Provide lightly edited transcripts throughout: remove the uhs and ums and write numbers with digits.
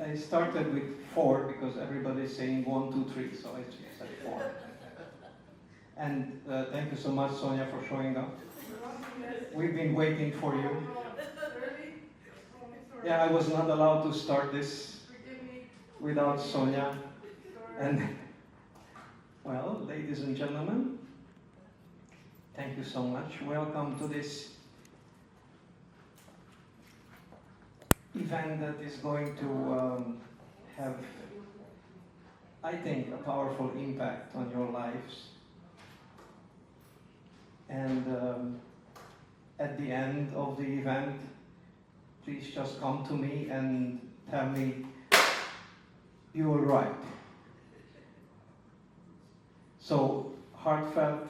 I started with 4 because everybody's saying 1, 2, 3, so I just said 4. And thank you so much, Sonia, for showing up. We've been waiting for you. Yeah, I was not allowed to start this without Sonia. And, well, ladies and gentlemen, thank you so much. Welcome to this event that is going to have, I think, a powerful impact on your lives. And at the end of the event, please just come to me and tell me you were right. So, heartfelt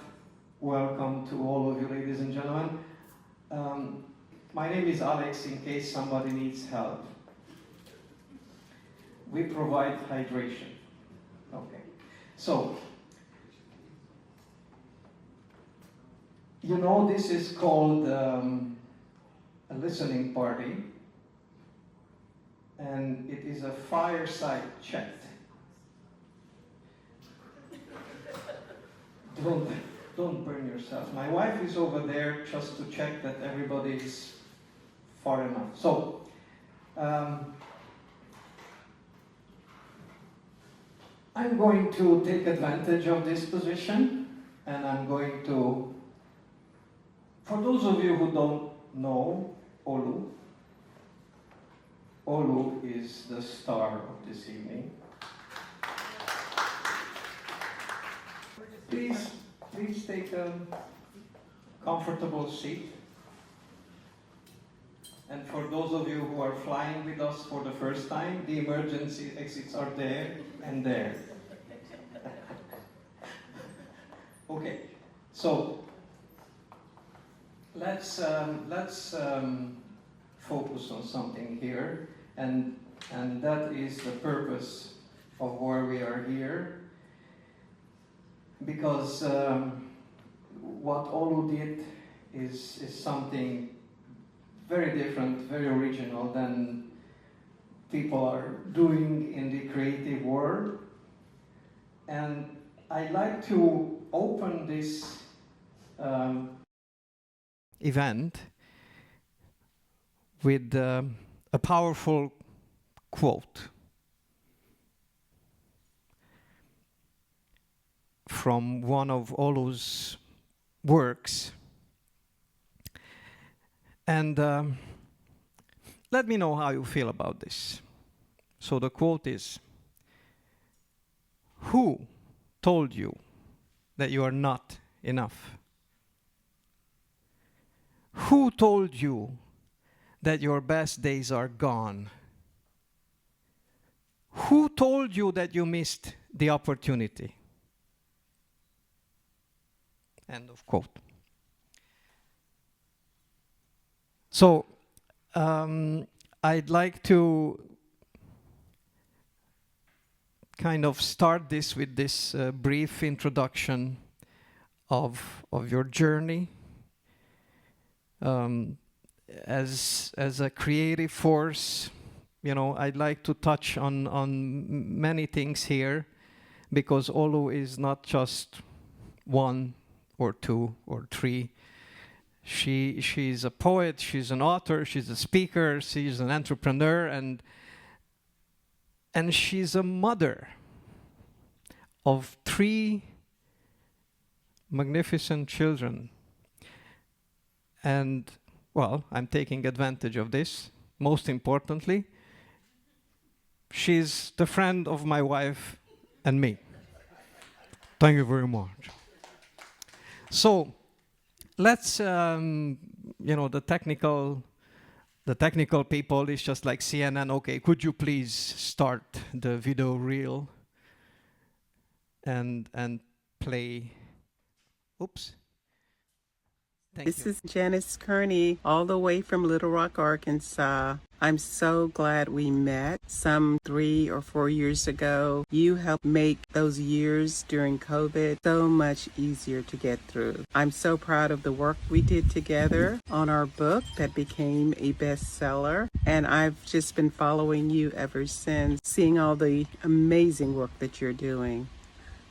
welcome to all of you, ladies and gentlemen. My name is Alex, in case somebody needs help. We provide hydration. Okay. So, you know, this is called a listening party, and it is a fireside chat. Don't burn yourself. My wife is over there just to check that everybody is far enough. So, I'm going to take advantage of this position, and I'm going to, for those of you who don't know Olu is the star of this evening. Please take a comfortable seat. And for those of you who are flying with us for the first time, the emergency exits are there and there. Okay, so let's focus on something here, and that is the purpose of why we are here. Because what Olu did is something very different, very original than people are doing in the creative world. And I'd like to open this event with a powerful quote from one of Olu's works. And let me know how you feel about this. So the quote is, "Who told you that you are not enough? Who told you that your best days are gone? Who told you that you missed the opportunity?" End of quote. So, I'd like to kind of start this with this brief introduction of your journey as a creative force. You know, I'd like to touch on many things here, because Olu is not just 1 or 2 or 3. She's a poet, she's an author, she's a speaker, she's an entrepreneur, and she's a mother of 3 magnificent children. And, well, I'm taking advantage of this. Most importantly, she's the friend of my wife and me. Thank you very much. So, let's, you know, the technical people is just like CNN. Okay, could you please start the video reel and play? Oops. This is Janice Kearney, all the way from Little Rock, Arkansas. I'm so glad we met some 3 or 4 years ago. You helped make those years during COVID so much easier to get through. I'm so proud of the work we did together on our book that became a bestseller. And I've just been following you ever since, seeing all the amazing work that you're doing.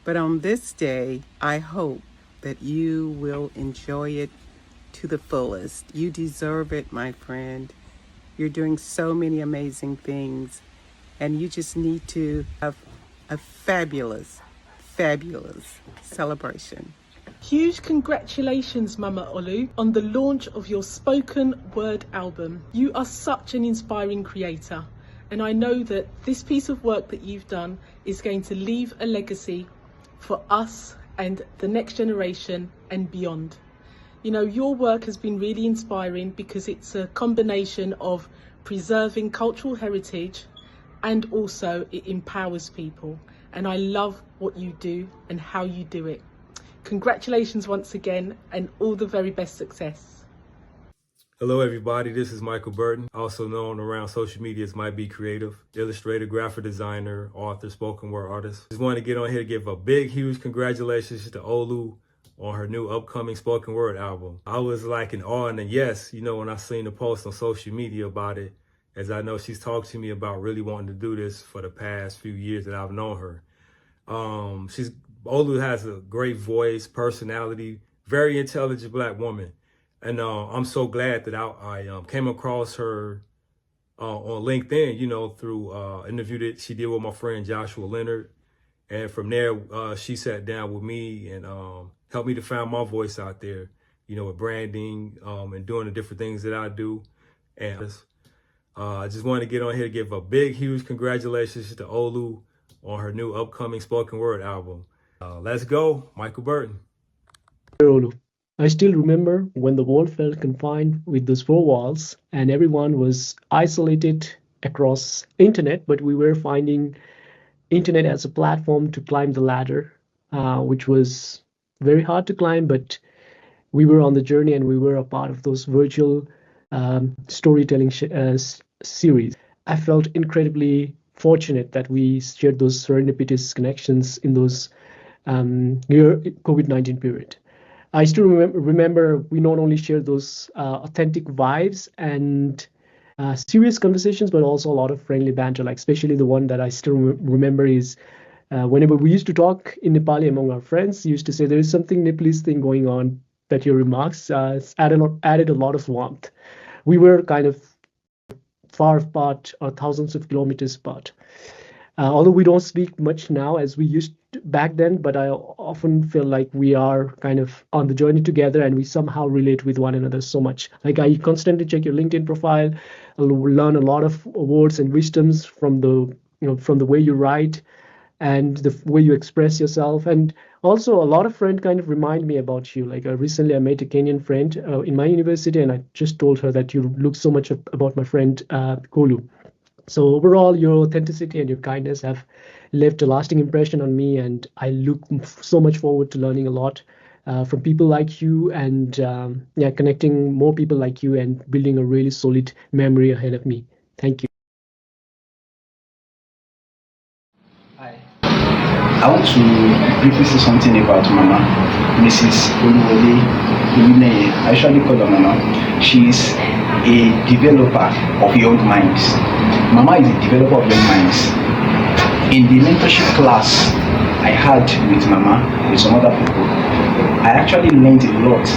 But on this day, I hope that you will enjoy it to the fullest. You deserve it, my friend. You're doing so many amazing things, and you just need to have a fabulous, fabulous celebration. Huge congratulations, Mama Olu, on the launch of your spoken word album. You are such an inspiring creator, and I know that this piece of work that you've done is going to leave a legacy for us and the next generation and beyond. You know, your work has been really inspiring because it's a combination of preserving cultural heritage and also it empowers people. And I love what you do and how you do it. Congratulations once again and all the very best success. Hello everybody, this is Michael Burton, also known around social media as My Be Creative, illustrator, graphic designer, author, spoken word artist. Just wanted to get on here to give a big, huge congratulations to Olu on her new upcoming spoken word album. I was like in awe, and yes, you know, when I seen the post on social media about it, as I know she's talked to me about really wanting to do this for the past few years that I've known her. Olu has a great voice, personality, very intelligent Black woman. And I'm so glad that I came across her on LinkedIn, you know, through an interview that she did with my friend Joshua Leonard. And from there, she sat down with me and helped me to find my voice out there, you know, with branding and doing the different things that I do. And I just wanted to get on here to give a big, huge congratulations to Olu on her new upcoming spoken word album. Let's go, Michael Burton. Olu. I still remember when the world felt confined with those 4 walls and everyone was isolated across internet, but we were finding internet as a platform to climb the ladder, which was very hard to climb, but we were on the journey and we were a part of those virtual storytelling series. I felt incredibly fortunate that we shared those serendipitous connections in those COVID-19 period. I still remember we not only shared those authentic vibes and serious conversations, but also a lot of friendly banter, like especially the one that I still remember is whenever we used to talk in Nepali among our friends, used to say there is something Nepalese thing going on, that your remarks added a lot of warmth. We were kind of far apart or thousands of kilometers apart. Although we don't speak much now as we used to back then, but I often feel like we are kind of on the journey together and we somehow relate with one another so much. Like I constantly check your LinkedIn profile, learn a lot of words and wisdoms from the way you write and the way you express yourself. And also a lot of friends kind of remind me about you. Like recently I met a Kenyan friend in my university and I just told her that you look so much about my friend Kolu. So overall, your authenticity and your kindness have left a lasting impression on me, and I look so much forward to learning a lot from people like you and connecting more people like you and building a really solid memory ahead of me. Thank you. Hi. I want to briefly say something about Mama, Mrs. Oluneye. I usually call her Mama. She's a developer of young minds. Mama is a developer of young minds. In the mentorship class I had with Mama, with some other people, I actually learned a lot.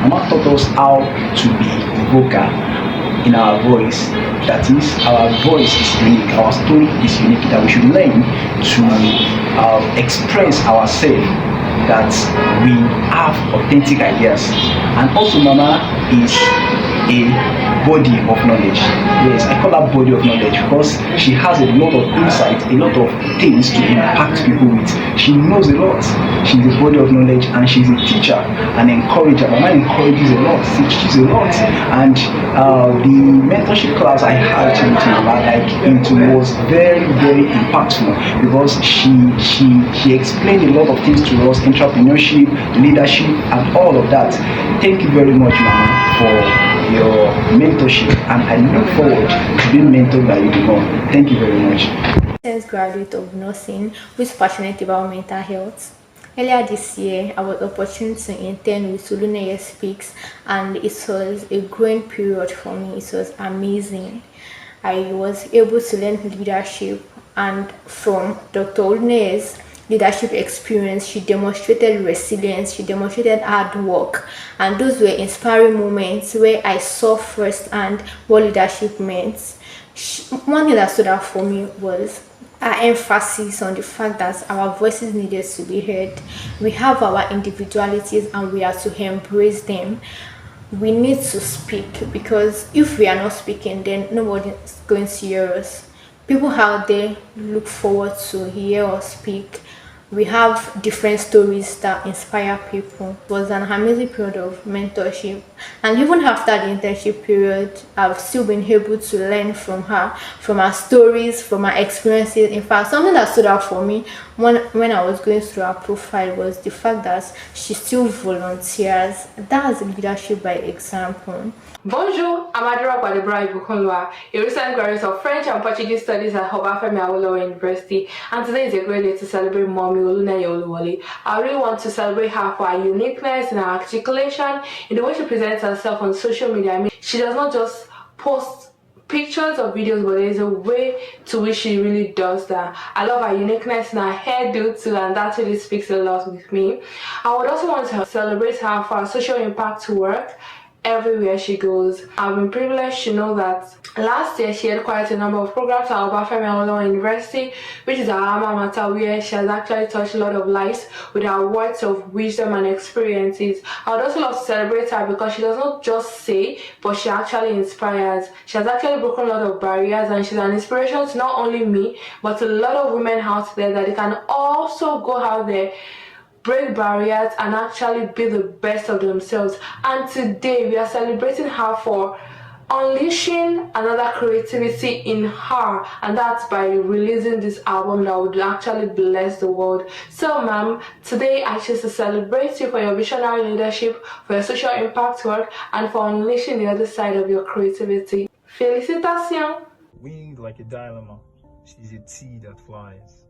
Mama taught us how to be vocal in our voice. That is, our voice is unique, our story is unique, that we should learn to express ourselves, that we have authentic ideas. And also Mama is a body of knowledge. Yes, I call her body of knowledge because she has a lot of insight, a lot of things to impact people with. She knows a lot. She's a body of knowledge and she's a teacher, an encourager. Mama encourages a lot, she teaches a lot. And the mentorship class I had with Mama, like it was very, very impactful because she explained a lot of things to us, entrepreneurship, leadership, and all of that. Thank you very much, Mama, for your mentorship, and I look forward to being mentored by you more. Thank you very much. Graduate of nursing who is passionate about mental health. Earlier this year, I was opportunity to intern with Oluneye Speaks, and it was a growing period for me. It was amazing. I was able to learn leadership, and from Dr. Oluneye's leadership experience, she demonstrated resilience, she demonstrated hard work, and those were inspiring moments where I saw firsthand what leadership meant. One thing that stood out for me was our emphasis on the fact that our voices needed to be heard. We have our individualities and we are to embrace them. We need to speak, because if we are not speaking, then nobody is going to hear us. People out there look forward to hear us speak. We have different stories that inspire people. It was an amazing period of mentorship, and even after the internship period, I've still been able to learn from her stories, from her experiences. In fact, something that stood out for me when I was going through her profile was the fact that she still volunteers. That's leadership by example. Bonjour, I'm Adora Kwadebra Ibukunwa, a recent graduate of French and Portuguese Studies at Oluneye Oluwole University, and today is a great day to celebrate Mommy Oluneye Oluwole. I really want to celebrate her for her uniqueness and her articulation in the way she presents herself on social media. I mean, she does not just post pictures or videos, but there's a way to which she really does that. I love her uniqueness and her hairdo too, and that really speaks a lot with me. I would also want to celebrate her for her social impact work everywhere she goes. I've been privileged to know that last year she had quite a number of programs at Oluneye Oluwole University, which is our alma mater, where she has actually touched a lot of lives with her words of wisdom and experiences. I would also love to celebrate her because she does not just say, but she actually inspires. She has actually broken a lot of barriers, and she's an inspiration to not only me, but a lot of women out there, that they can also go out there, break barriers, and actually be the best of themselves. And today we are celebrating her for unleashing another creativity in her, and that's by releasing this album that would actually bless the world. So ma'am, today I choose to celebrate you for your visionary leadership, for your social impact work, and for unleashing the other side of your creativity. Félicitations! Winged like a dilemma, she's a tea that flies.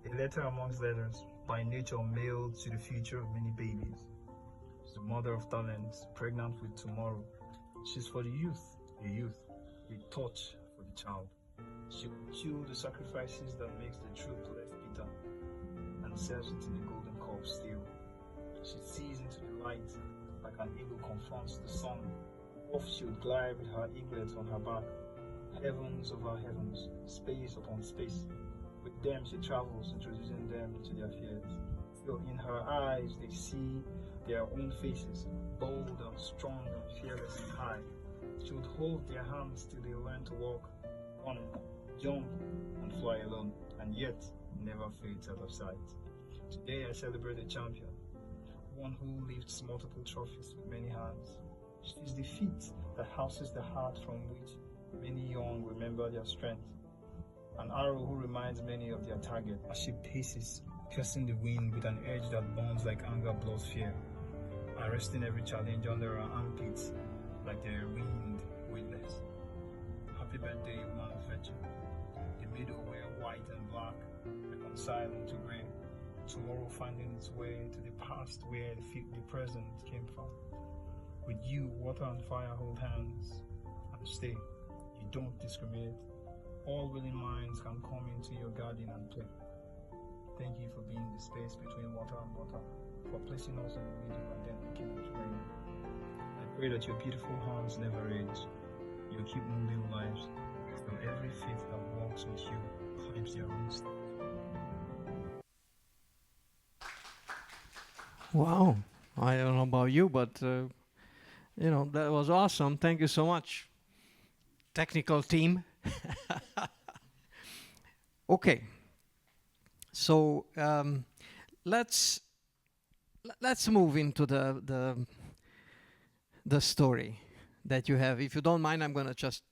A letter amongst letters, by nature mailed to the future of many babies. She's the mother of talents, pregnant with tomorrow. She's for the youth, a touch for the child. She will chew the sacrifices that makes the truth less bitter, and serves it in the golden cup still. She sees into the light like an eagle confronts the sun. Off she would glide with her eaglets on her back. Heavens over heavens, space upon space. With them she travels, introducing them into their fears. So in her eyes they see their own faces, bold and strong and fearless and high. She would hold their hands till they learn to walk, run, jump, and fly alone, and yet never fades out of sight. Today I celebrate a champion, one who lifts multiple trophies with many hands. She's the feet that houses the heart from which many young remember their strength. An arrow who reminds many of their target as she paces, piercing the wind with an edge that burns like anger blows fear, arresting every challenge under her armpits like they're winged weightless. Happy birthday, woman of virtue. The middle wear white and black, reconciled into gray, tomorrow finding its way to the past where the present came from. With you, water and fire hold hands and stay. You don't discriminate. All willing minds can come into your garden and play. Thank you for being the space between water and water, for placing us in the middle and then making it rain. I pray that your beautiful hands never age. You'll keep moving lives, till every feet that walks with you climbs their own steps. Wow. I don't know about you, but That was awesome. Thank you so much, technical team. Okay, so let's move into the story that you have. If you don't mind, I'm gonna just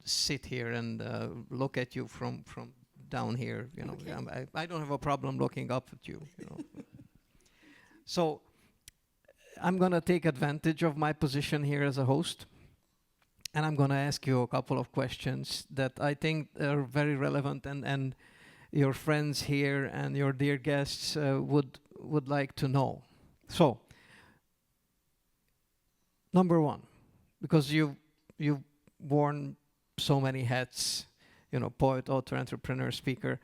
sit here and look at you from down here. Okay. I don't have a problem looking up at you. So I'm gonna take advantage of my position here as a host, and I'm gonna ask you a couple of questions that I think are very relevant, and your friends here and your dear guests would like to know. So, number one, because you've worn so many hats, poet, author, entrepreneur, speaker.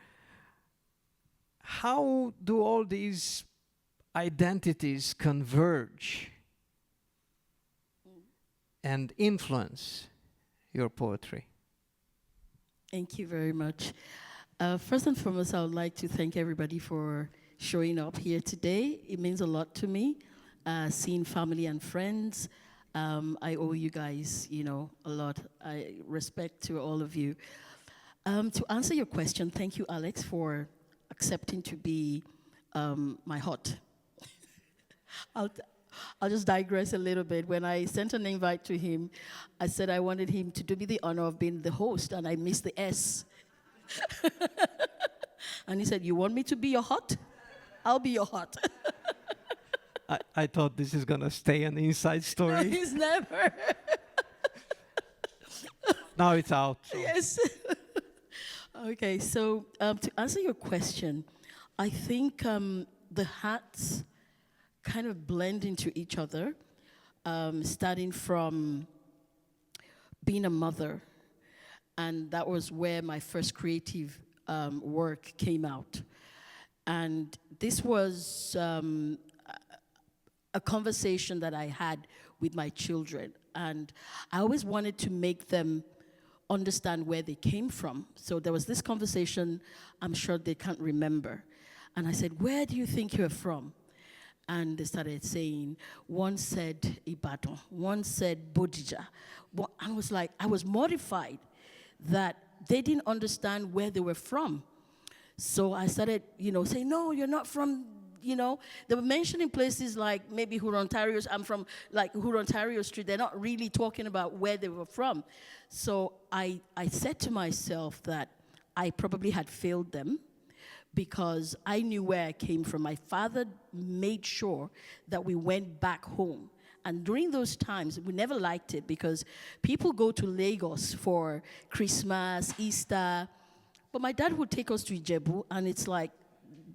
How do all these identities converge and influence your poetry? Thank you very much. First and foremost, I would like to thank everybody for showing up here today. It means a lot to me, seeing family and friends. I owe you guys, a lot. I respect to all of you. To answer your question, thank you, Alex, for accepting to be my hot. I'll just digress a little bit. When I sent an invite to him, I said I wanted him to do me the honor of being the host, and I missed the S. And he said, "You want me to be your hot? I'll be your hot." I thought this is gonna stay an inside story. No, he's never. Now it's out. So. Yes. Okay, so to answer your question, I think the hats kind of blend into each other, starting from being a mother, and that was where my first creative work came out. And this was a conversation that I had with my children, and I always wanted to make them understand where they came from. So there was this conversation I'm sure they can't remember. And I said, "Where do you think you're from?" And they started saying, one said Ibadan, one said Bodija. I was like, I was mortified that they didn't understand where they were from. So I started, saying, "No, you're not from," they were mentioning places like maybe Hurontario. I'm from like Hurontario Street. They're not really talking about where they were from. So I said to myself that I probably had failed them, because I knew where I came from. My father made sure that we went back home. And during those times, we never liked it, because people go to Lagos for Christmas, Easter. But my dad would take us to Ijebu, and it's like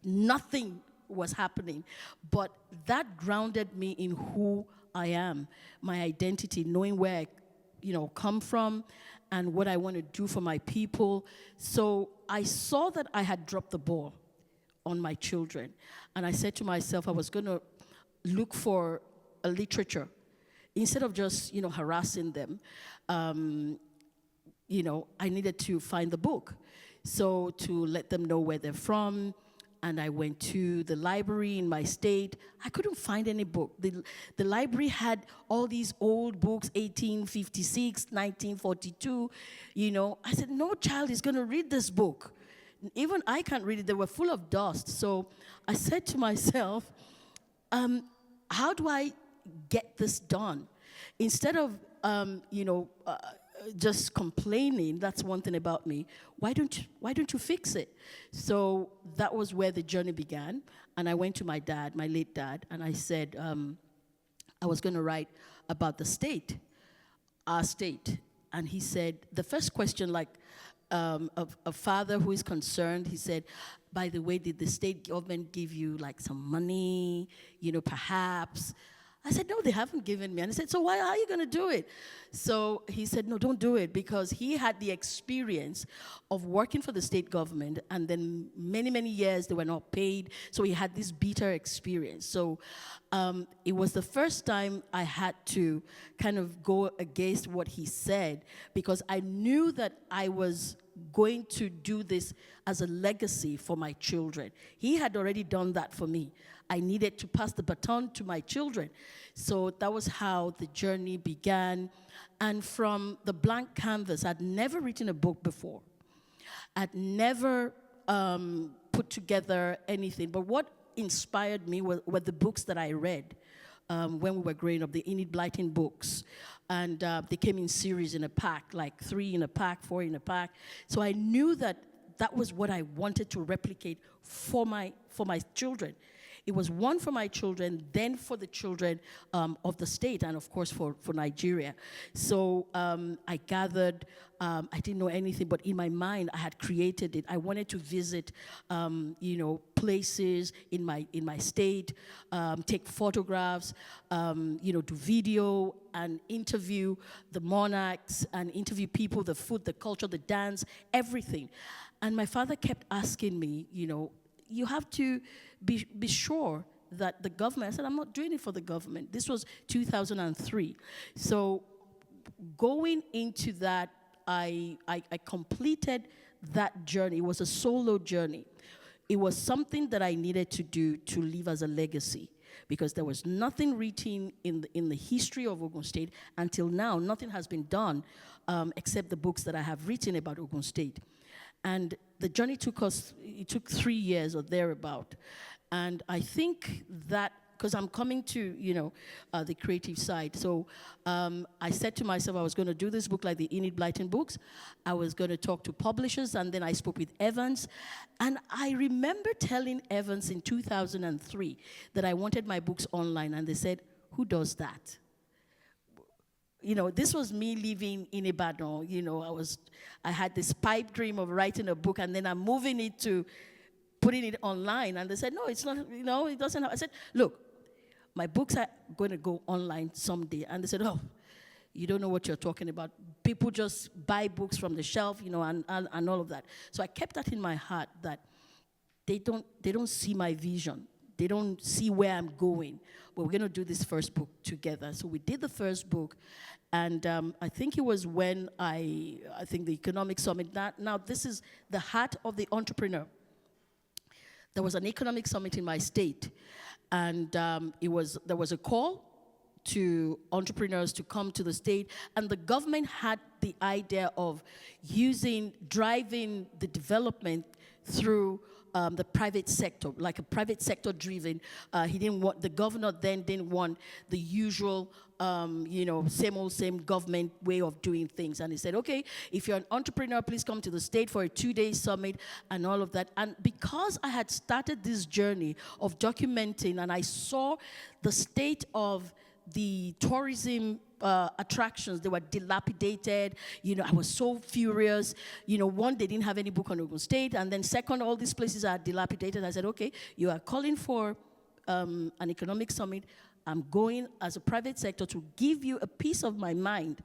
nothing was happening. But that grounded me in who I am, my identity, knowing where I come from and what I want to do for my people. So I saw that I had dropped the ball on my children. And I said to myself, I was going to look for a literature. Instead of just, harassing them, I needed to find the book. So to let them know where they're from. And I went to the library in my state. I couldn't find any book. The library had all these old books, 1856, 1942. I said, no child is going to read this book. Even I can't read it. They were full of dust. So I said to myself, how do I get this done? Instead of, just complaining, that's one thing about me. Why don't you fix it? So that was where the journey began. And I went to my dad, my late dad, and I said I was going to write about the state, our state. And he said, the first question, like of a father who is concerned, he said, "By the way, did the state government give you like some money, perhaps?" I said, "No, they haven't given me." And he said, "So why are you going to do it?" So he said, "No, don't do it," because he had the experience of working for the state government, and then many, many years they were not paid. So he had this bitter experience. So it was the first time I had to kind of go against what he said, because I knew that I was going to do this as a legacy for my children. He had already done that for me. I needed to pass the baton to my children. So that was how the journey began. And from the blank canvas, I'd never written a book before. I'd never put together anything. But what inspired me were the books that I read when we were growing up, the Enid Blyton books. And they came in series in a pack, like 3 in a pack, 4 in a pack. So I knew that that was what I wanted to replicate for my children. It was one for my children, then for the children of the state, and of course for Nigeria. So I gathered, I didn't know anything, but in my mind I had created it. I wanted to visit, places in my state, take photographs, do video and interview the monarchs and interview people, the food, the culture, the dance, everything. And my father kept asking me, you have to be sure that the government, I said, I'm not doing it for the government. This was 2003. So going into that, I completed that journey. It was a solo journey. It was something that I needed to do to leave as a legacy, because there was nothing written in the history of Ogun State until now. Nothing has been done except the books that I have written about Ogun State. And the journey took 3 years or thereabout. And I think that, because I'm coming to, the creative side. So I said to myself I was going to do this book like the Enid Blyton books. I was going to talk to publishers, and then I spoke with Evans. And I remember telling Evans in 2003 that I wanted my books online, and they said, who does that? This was me living in Ibadan. I had this pipe dream of writing a book, and then I'm moving it to putting it online. And they said, no, it's not, it doesn't have. I said, look, my books are going to go online someday. And they said, oh, you don't know what you're talking about. People just buy books from the shelf, and all of that. So I kept that in my heart, that they don't see my vision. They don't see where I'm going. But we're going to do this first book together. So we did the first book. And I think it was when I think the Economic Summit, now this is the heart of the entrepreneur. There was an economic summit in my state. And there was a call to entrepreneurs to come to the state. And the government had the idea of driving the development through the private sector, like a private sector driven. The governor then didn't want the usual, same government way of doing things. And he said, okay, if you're an entrepreneur, please come to the state for a 2-day summit and all of that. And because I had started this journey of documenting, and I saw the state of the tourism attractions, they were dilapidated. I was so furious. One, they didn't have any book on Ogun State, and then second, all these places are dilapidated. I said, okay, you are calling for an economic summit. I'm going as a private sector to give you a piece of my mind,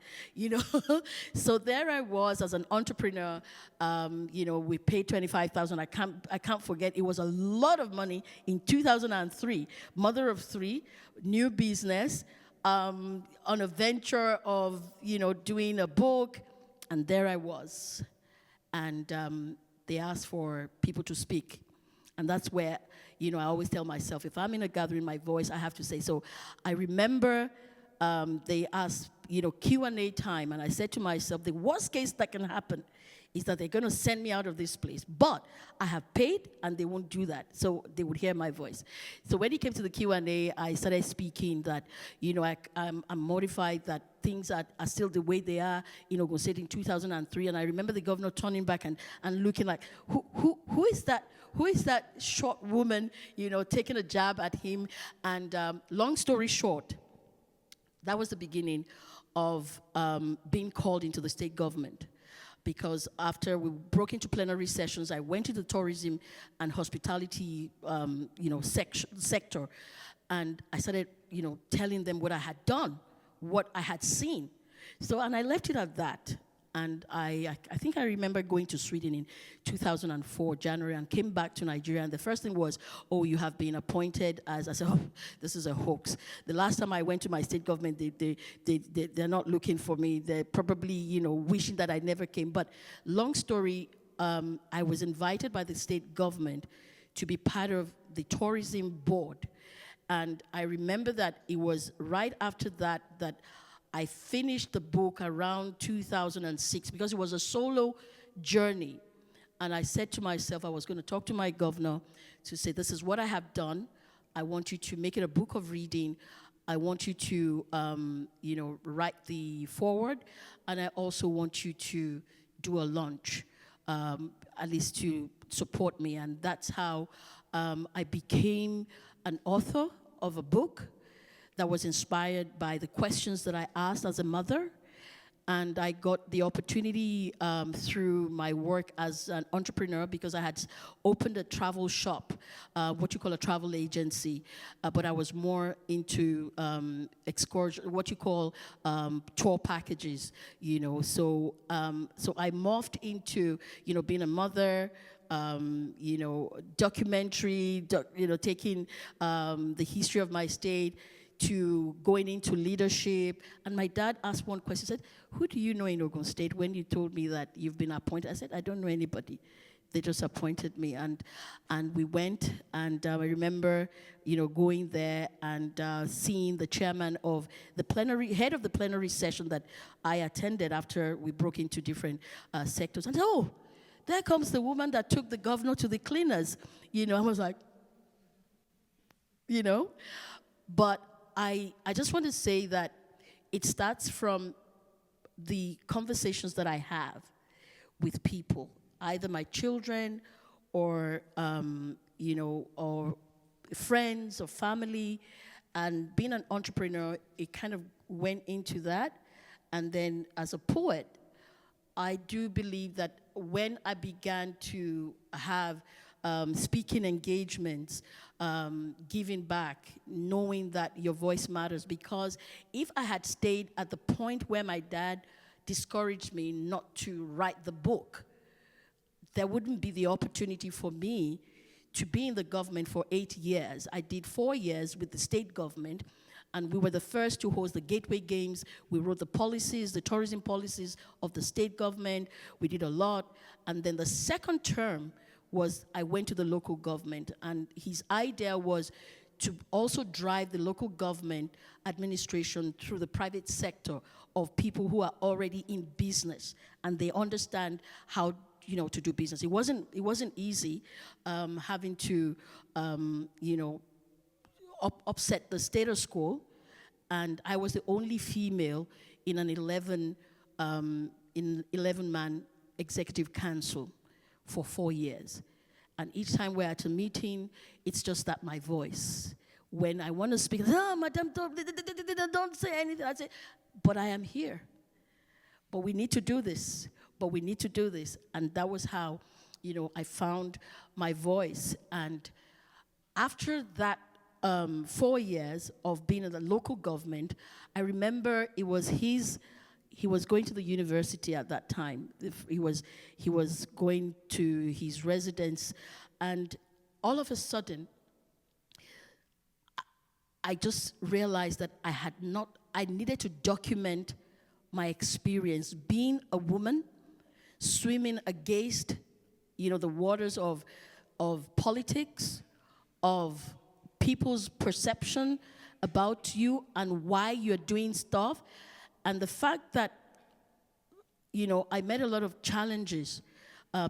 So there I was as an entrepreneur. We paid $25,000. I can't forget. It was a lot of money in 2003. Mother of 3, new business, on a venture of doing a book, and there I was, and they asked for people to speak, and that's where. I always tell myself, if I'm in a gathering, my voice, I have to say. So I remember they asked, Q&A time, and I said to myself, the worst case that can happen is that they're going to send me out of this place. But I have paid, and they won't do that. So they would hear my voice. So when it came to the Q&A, I started speaking that, I'm mortified that things are still the way they are in Ogun State in 2003. And I remember the governor turning back and looking like, who is that? Who is that short woman, taking a jab at him? And long story short, that was the beginning of being called into the state government. Because after we broke into plenary sessions, I went to the tourism and hospitality, sector, and I started, telling them what I had done, what I had seen. So, and I left it at that. And I think I remember going to Sweden in 2004, January, and came back to Nigeria. And the first thing was, oh, you have been appointed as, I said, oh, this is a hoax. The last time I went to my state government, they're not looking for me. They're probably, wishing that I never came. But long story, I was invited by the state government to be part of the tourism board. And I remember that it was right after that I finished the book around 2006 because it was a solo journey. And I said to myself, I was going to talk to my governor to say, this is what I have done. I want you to make it a book of reading. I want you to, write the foreword. And I also want you to do a launch, at least to support me. And that's how I became an author of a book that was inspired by the questions that I asked as a mother. And I got the opportunity through my work as an entrepreneur because I had opened a travel shop, what you call a travel agency, but I was more into excursion, what you call tour packages, So I morphed into, being a mother, documentary, taking the history of my state, to going into leadership. And my dad asked one question, he said, who do you know in Ogun State? When you told me that you've been appointed, I said, I don't know anybody. They just appointed me. And we went, and I remember, going there and seeing the chairman of the plenary, head of the plenary session that I attended after we broke into different sectors. And oh, there comes the woman that took the governor to the cleaners. I was like, but I just want to say that it starts from the conversations that I have with people, either my children or, or friends or family. And being an entrepreneur, it kind of went into that. And then as a poet, I do believe that when I began to have speaking engagements, giving back, knowing that your voice matters. Because if I had stayed at the point where my dad discouraged me not to write the book, there wouldn't be the opportunity for me to be in the government for 8 years. I did 4 years with the state government, and we were the first to host the Gateway Games. We wrote the policies, the tourism policies of the state government. We did a lot. And then the second term was I went to the local government, and his idea was to also drive the local government administration through the private sector of people who are already in business and they understand how to do business. It wasn't easy having to upset the status quo, and I was the only female in an 11-man executive council for 4 years. And each time we're at a meeting, it's just that my voice. When I want to speak, madam, don't say anything. I say, but I am here. But we need to do this. And that was how, I found my voice. And after that 4 years of being in the local government, I remember it was he was going to the university at that time. He was going to his residence, and all of a sudden, I just realized that I needed to document my experience being a woman, swimming against, the waters of politics, of people's perception about you and why you're doing stuff. And the fact that, I met a lot of challenges.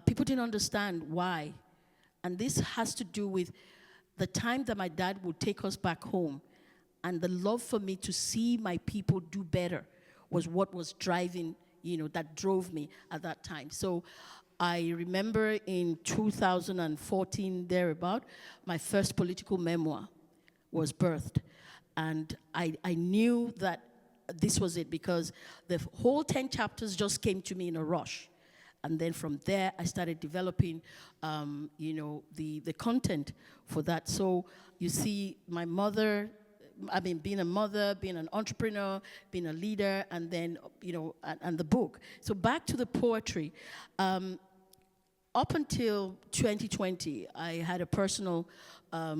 People didn't understand why. And this has to do with the time that my dad would take us back home. And the love for me to see my people do better was what was driving, that drove me at that time. So I remember in 2014, thereabout, my first political memoir was birthed. And I knew that this was it because the whole 10 chapters just came to me in a rush. And then from there, I started developing, the content for that. So you see, my mother, I mean, being a mother, being an entrepreneur, being a leader, and then, and the book. So back to the poetry. Up until 2020, I had a personal, a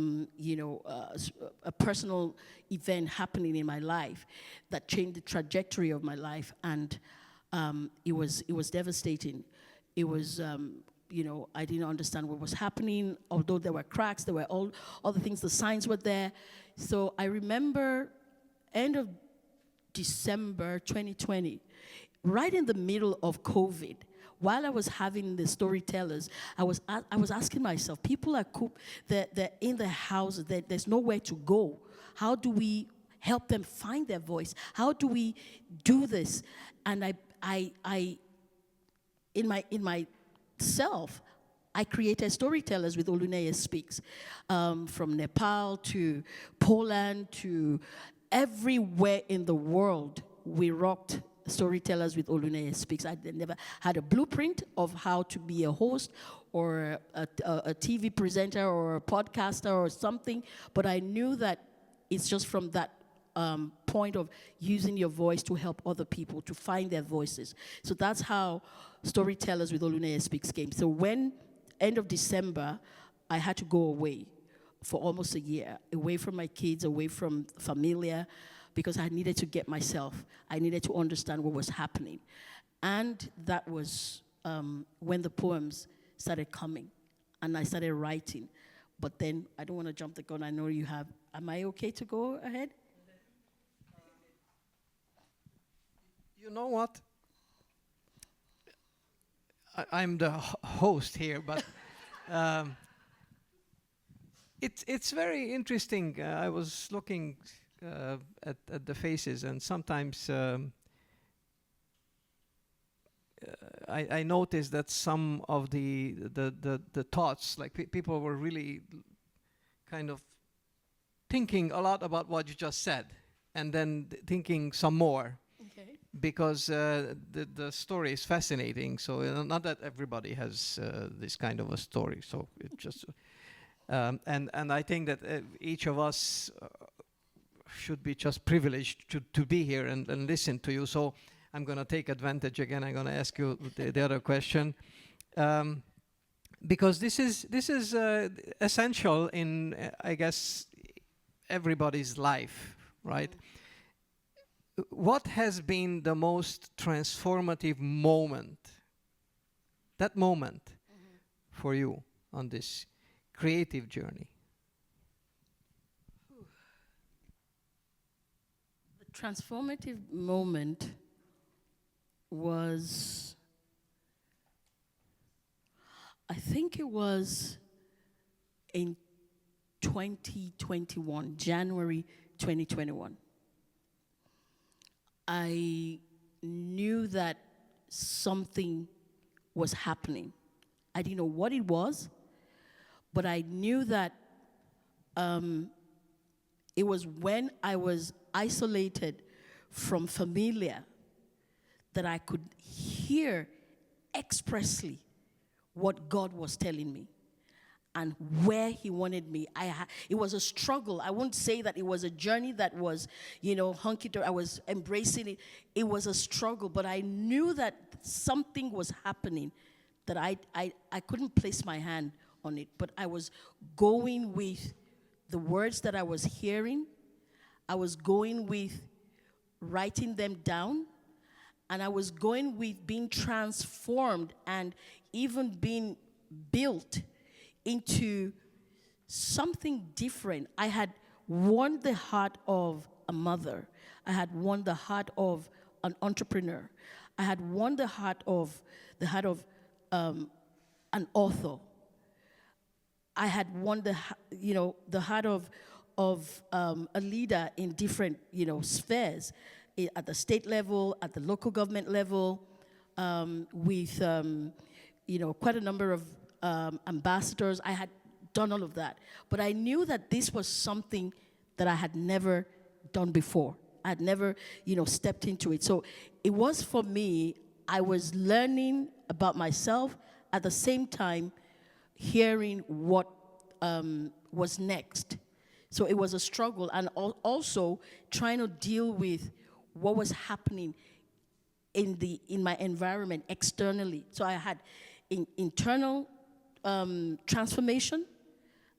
personal event happening in my life that changed the trajectory of my life, and it was devastating. It was, I didn't understand what was happening. Although there were cracks, there were all the things, the signs were there. So I remember end of December 2020, right in the middle of COVID. While I was having the storytellers, I was asking myself, people are they're in their houses, there's nowhere to go. How do we help them find their voice? How do we do this? And I in myself, I created storytellers with Oluneye Speaks, from Nepal to Poland to everywhere in the world. We rocked Storytellers with Oluneye Speaks. I never had a blueprint of how to be a host or a TV presenter or a podcaster or something, but I knew that it's just from that point of using your voice to help other people to find their voices. So that's how Storytellers with Oluneye Speaks came. So when, end of December, I had to go away for almost a year, away from my kids, away from familia, because I needed to get myself, I needed to understand what was happening. And that was when the poems started coming, and I started writing. But then, I don't want to jump the gun, I know you have, am I okay to go ahead? You know what? I'm the host here, but it's very interesting. I was looking at the faces, and sometimes I noticed that some of the thoughts, like people were really kind of thinking a lot about what you just said, and then thinking some more. Okay. Because the story is fascinating. So not that everybody has this kind of a story. So it just and I think that each of us should be just privileged to be here and listen to you. So I'm going to take advantage again. I'm going to ask you the other question, because this is essential in I guess everybody's life, right? What has been the most transformative moment, that moment for you on this creative journey? The transformative moment was, I think it was in 2021, January 2021. I knew that something was happening. I didn't know what it was, but I knew that it was when I was isolated from familia that I could hear expressly what God was telling me and where He wanted me. It was a struggle. I wouldn't say that it was a journey that was, hunky-dory. I was embracing it. It was a struggle, but I knew that something was happening that I couldn't place my hand on it, but I was going with the words that I was hearing. I was going with writing them down, and I was going with being transformed and even being built into something different. I had won the heart of a mother. I had won the heart of an entrepreneur. I had won the heart of an author. I had won the heart of a leader in different spheres, at the state level, at the local government level, with quite a number of ambassadors. I had done all of that, but I knew that this was something that I had never done before. I had never, stepped into it. So it was for me, I was learning about myself at the same time hearing what was next. So it was a struggle, and also trying to deal with what was happening in my environment externally. So I had internal transformation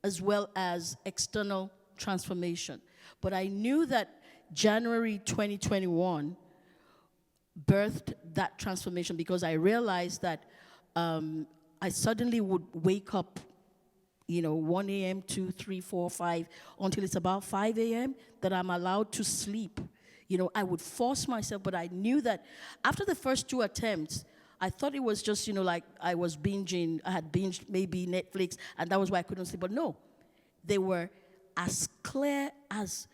as well as external transformation. But I knew that January 2021 birthed that transformation, because I realized that I suddenly would wake up, 1 a.m., 2, 3, 4, 5, until it's about 5 a.m. that I'm allowed to sleep. I would force myself, but I knew that after the first 2 attempts, I thought it was just, like I was binging, I had binged maybe Netflix, and that was why I couldn't sleep. But no, they were as clear as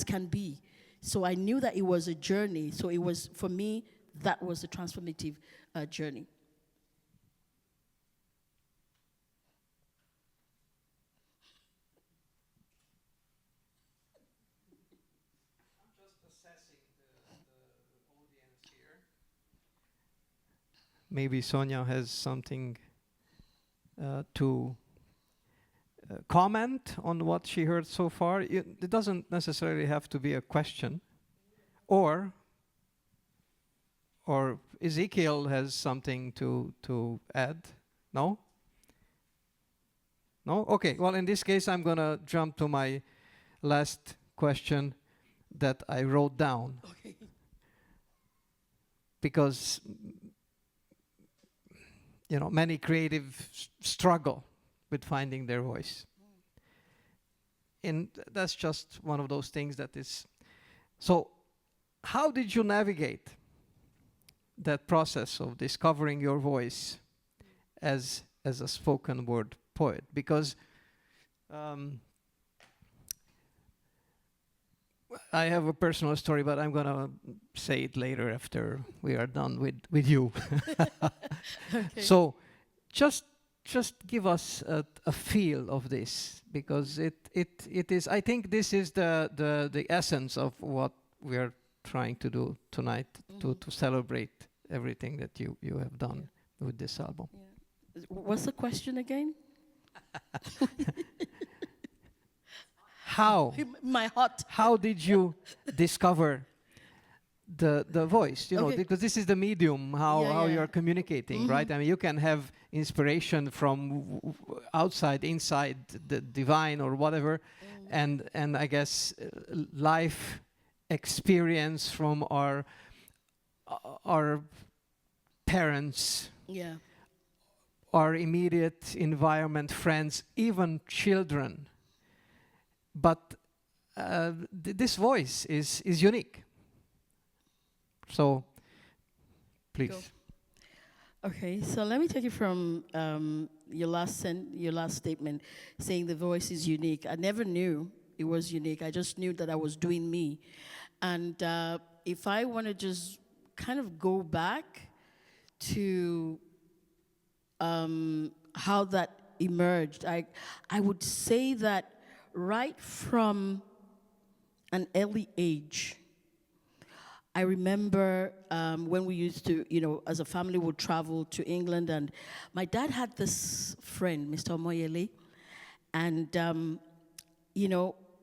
can be. So I knew that it was a journey. So it was, for me, that was a transformative journey. Maybe Sonia has something to comment on what she heard so far. It doesn't necessarily have to be a question. Or Ezekiel has something to add. No? No? Okay, well, in this case, I'm going to jump to my last question that I wrote down. Okay. Because many creatives struggle with finding their voice. And that's just one of those things that is. So, how did you navigate that process of discovering your voice as a spoken word poet? Because I have a personal story, but I'm gonna say it later after we are done with you. Okay. So, just give us a feel of this, because it is. I think this is the essence of what we are trying to do tonight, to celebrate everything that you have done with this album. Yeah. What's the question again? How? My heart. How did you discover the voice? Okay. Because this is the medium how Yeah. you're communicating, right? I mean, you can have inspiration from outside, inside, the divine or whatever, and I guess life experience from our parents, our immediate environment, friends, even children. But this voice is unique. So, please. Go. Okay, so let me take it from your last statement, saying the voice is unique. I never knew it was unique. I just knew that I was doing me. And if I want to just kind of go back to how that emerged, I would say that right from an early age, I remember when we used to, as a family, would travel to England, and my dad had this friend, Mr. Omoyele, and,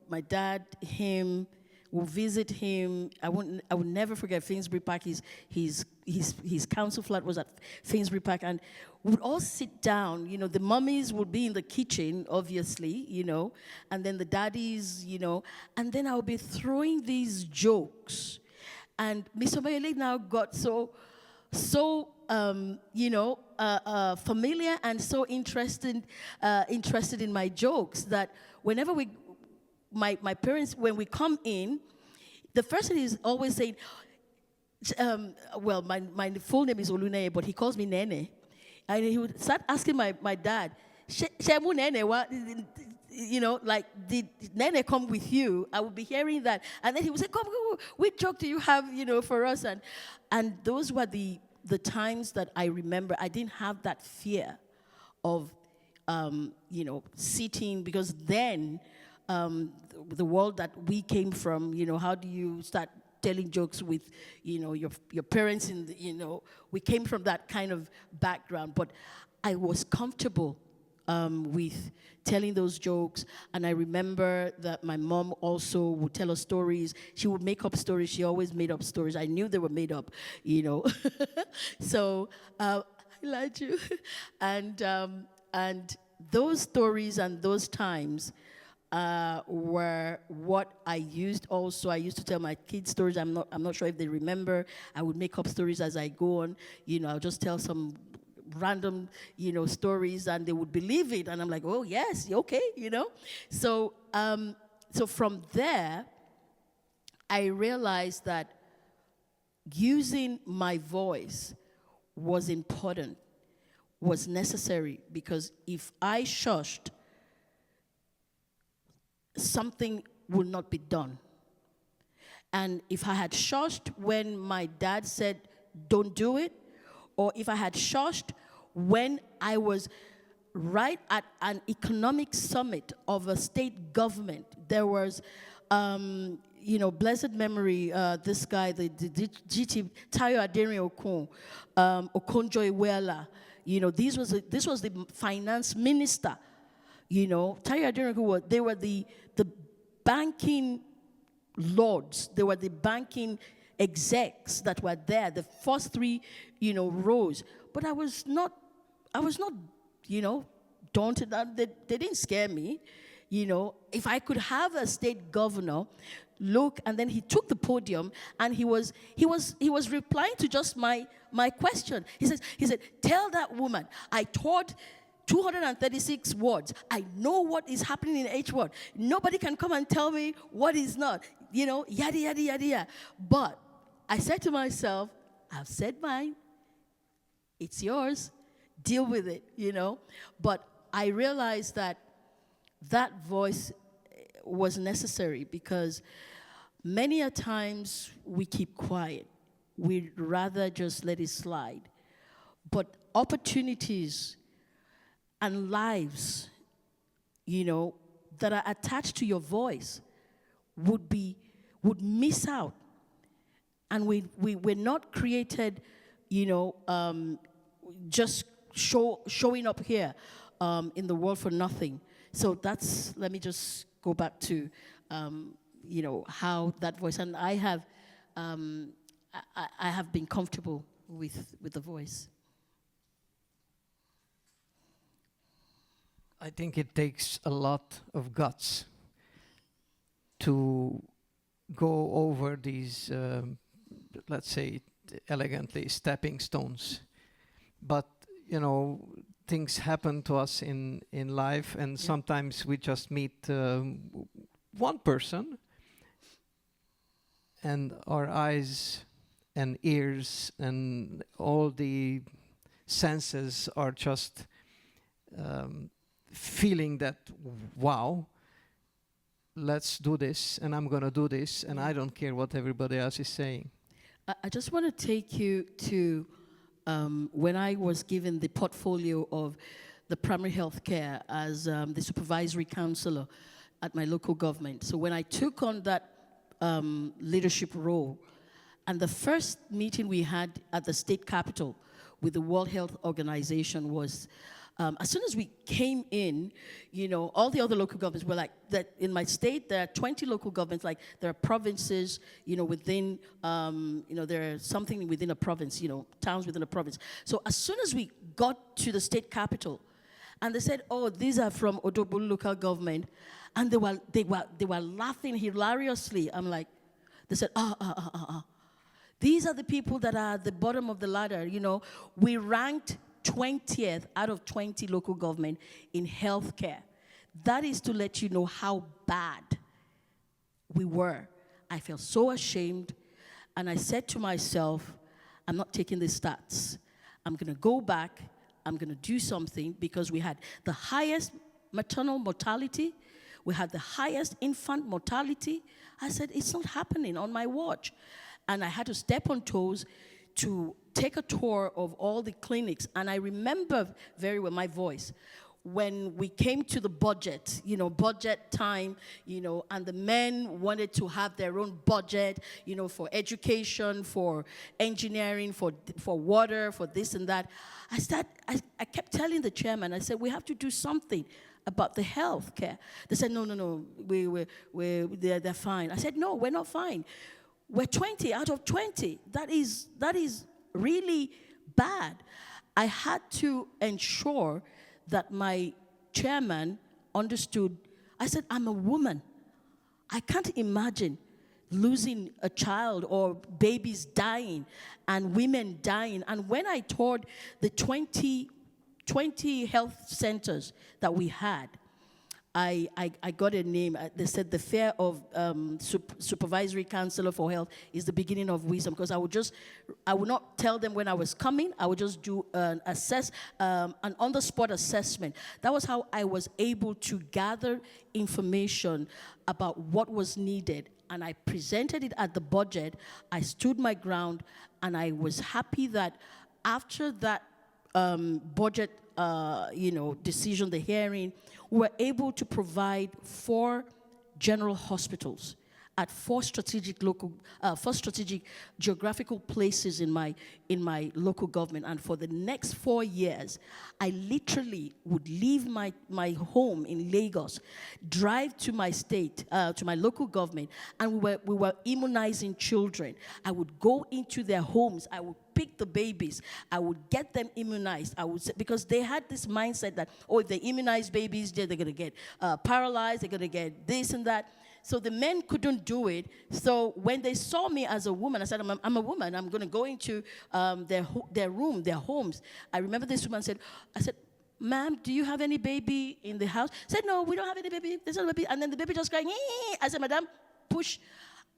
my dad, him, will visit him. I would never forget Finsbury Park. His council flat was at Finsbury Park, and we would all sit down. The mummies would be in the kitchen, obviously, and then the daddies, and then I would be throwing these jokes. And Mr. Mayele now got so familiar and so interested in my jokes that whenever my parents, when we come in, the first thing is always saying, my full name is Oluneye, but he calls me Nene. And he would start asking my dad, Shemu Nene, what? Like, did Nene come with you? I would be hearing that. And then he would say, come, which joke do you have, for us? And those were the times that I remember. I didn't have that fear of, sitting, because then the world that we came from, how do you start telling jokes with, your parents, we came from that kind of background. But I was comfortable with telling those jokes. And I remember that my mom also would tell us stories. She would make up stories. She always made up stories. I knew they were made up, you know. So I lied you. And those stories and those times were what I used also. I used to tell my kids stories. I'm not sure if they remember. I would make up stories as I go on. You know, I'll just tell some random, you know, stories, and they would believe it. And I'm like, oh yes, okay, you know. So so from there, I realized that using my voice was important, was necessary, because if I shushed, something would not be done. And if I had shushed when my dad said, don't do it, or if I had shushed when I was right at an economic summit of a state government, there was, you know, blessed memory, this guy, the GT, Tayo Adere Okon, Okonjo Iweala, you know, this was the finance minister, you know. Tayo Adere Okon, they were the banking lords, they were the banking execs that were there, the first three, you know, rows. But I was not, you know, daunted. They didn't scare me, you know. If I could have a state governor look, and then he took the podium and he was replying to just my question. He said, tell that woman I taught 236 words. I know what is happening in each word. Nobody can come and tell me what is not. You know, yada, yada, yada, yada. But I said to myself, I've said mine. It's yours. Deal with it, you know. But I realized that that voice was necessary, because many a times we keep quiet. We'd rather just let it slide. But opportunities and lives, you know, that are attached to your voice would miss out. And we're not created, you know, just showing up here in the world for nothing. So let me just go back to, you know, how that voice, and I have been comfortable with the voice. I think it takes a lot of guts to go over these, let's say elegantly, stepping stones. But, you know, things happen to us in life, and sometimes we just meet one person, and our eyes and ears and all the senses are just feeling that, wow, let's do this, and I'm going to do this, and I don't care what everybody else is saying. I just want to take you to when I was given the portfolio of the primary health care as the supervisory counselor at my local government. So when I took on that leadership role, and the first meeting we had at the state capitol with the World Health Organization was, as soon as we came in, you know, all the other local governments were like, that in my state, there are 20 local governments, like there are provinces, you know, within, you know, there are something within a province, you know, towns within a province. So as soon as we got to the state capital, and they said, oh, these are from Odobulu local government, and they were laughing hilariously. I'm like, they said, these are the people that are at the bottom of the ladder, you know. We ranked 20th out of 20 local government in healthcare. That is to let you know how bad we were. I felt so ashamed, and I said to myself, I'm not taking the stats. I'm going to go back. I'm going to do something, because we had the highest maternal mortality. We had the highest infant mortality. I said, it's not happening on my watch. And I had to step on toes to take a tour of all the clinics. And I remember very well my voice. when we came to the budget, budget time, and the men wanted to have their own budget, for education, for engineering, for water, for this and that, I kept telling the chairman, I said, we have to do something about the health care. They said, no, they're fine. I said, no, we're not fine. We're 20 out of 20. That is really bad. I had to ensure that my chairman understood. I said, I'm a woman. I can't imagine losing a child or babies dying and women dying. And when I toured the 20 health centers that we had, I got a name. They said the fear of supervisory counselor for health is the beginning of wisdom, because I would not tell them when I was coming. I would just do an on-the-spot assessment. That was how I was able to gather information about what was needed. And I presented it at the budget. I stood my ground, and I was happy that after that budget decision, the hearing, we were able to provide 4 general hospitals at 4 strategic geographical places in my local government. And for the next 4 years, I literally would leave my home in Lagos, drive to my state, to my local government, and we were immunizing children. I would go into their homes. I would pick the babies. I would get them immunized. Because they had this mindset that, if they immunize babies, they're going to get paralyzed, they're going to get this and that. So the men couldn't do it. So when they saw me as a woman, I said, I'm a woman. I'm going to go into their room, their homes. I remember this woman I said, ma'am, do you have any baby in the house? Said, no, we don't have any baby. There's no baby. And then the baby just crying. I said, madam, push.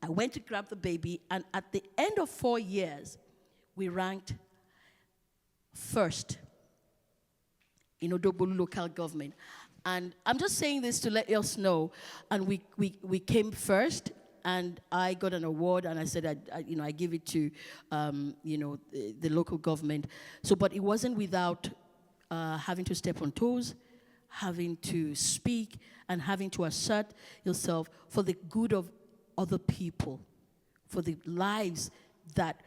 I went to grab the baby. And at the end of 4 years, we ranked first in Odobolu local government. And I'm just saying this to let us know. And we came first, and I got an award, and I said, I give it to, the local government. So, but it wasn't without having to step on toes, having to speak, and having to assert yourself for the good of other people, for the lives that,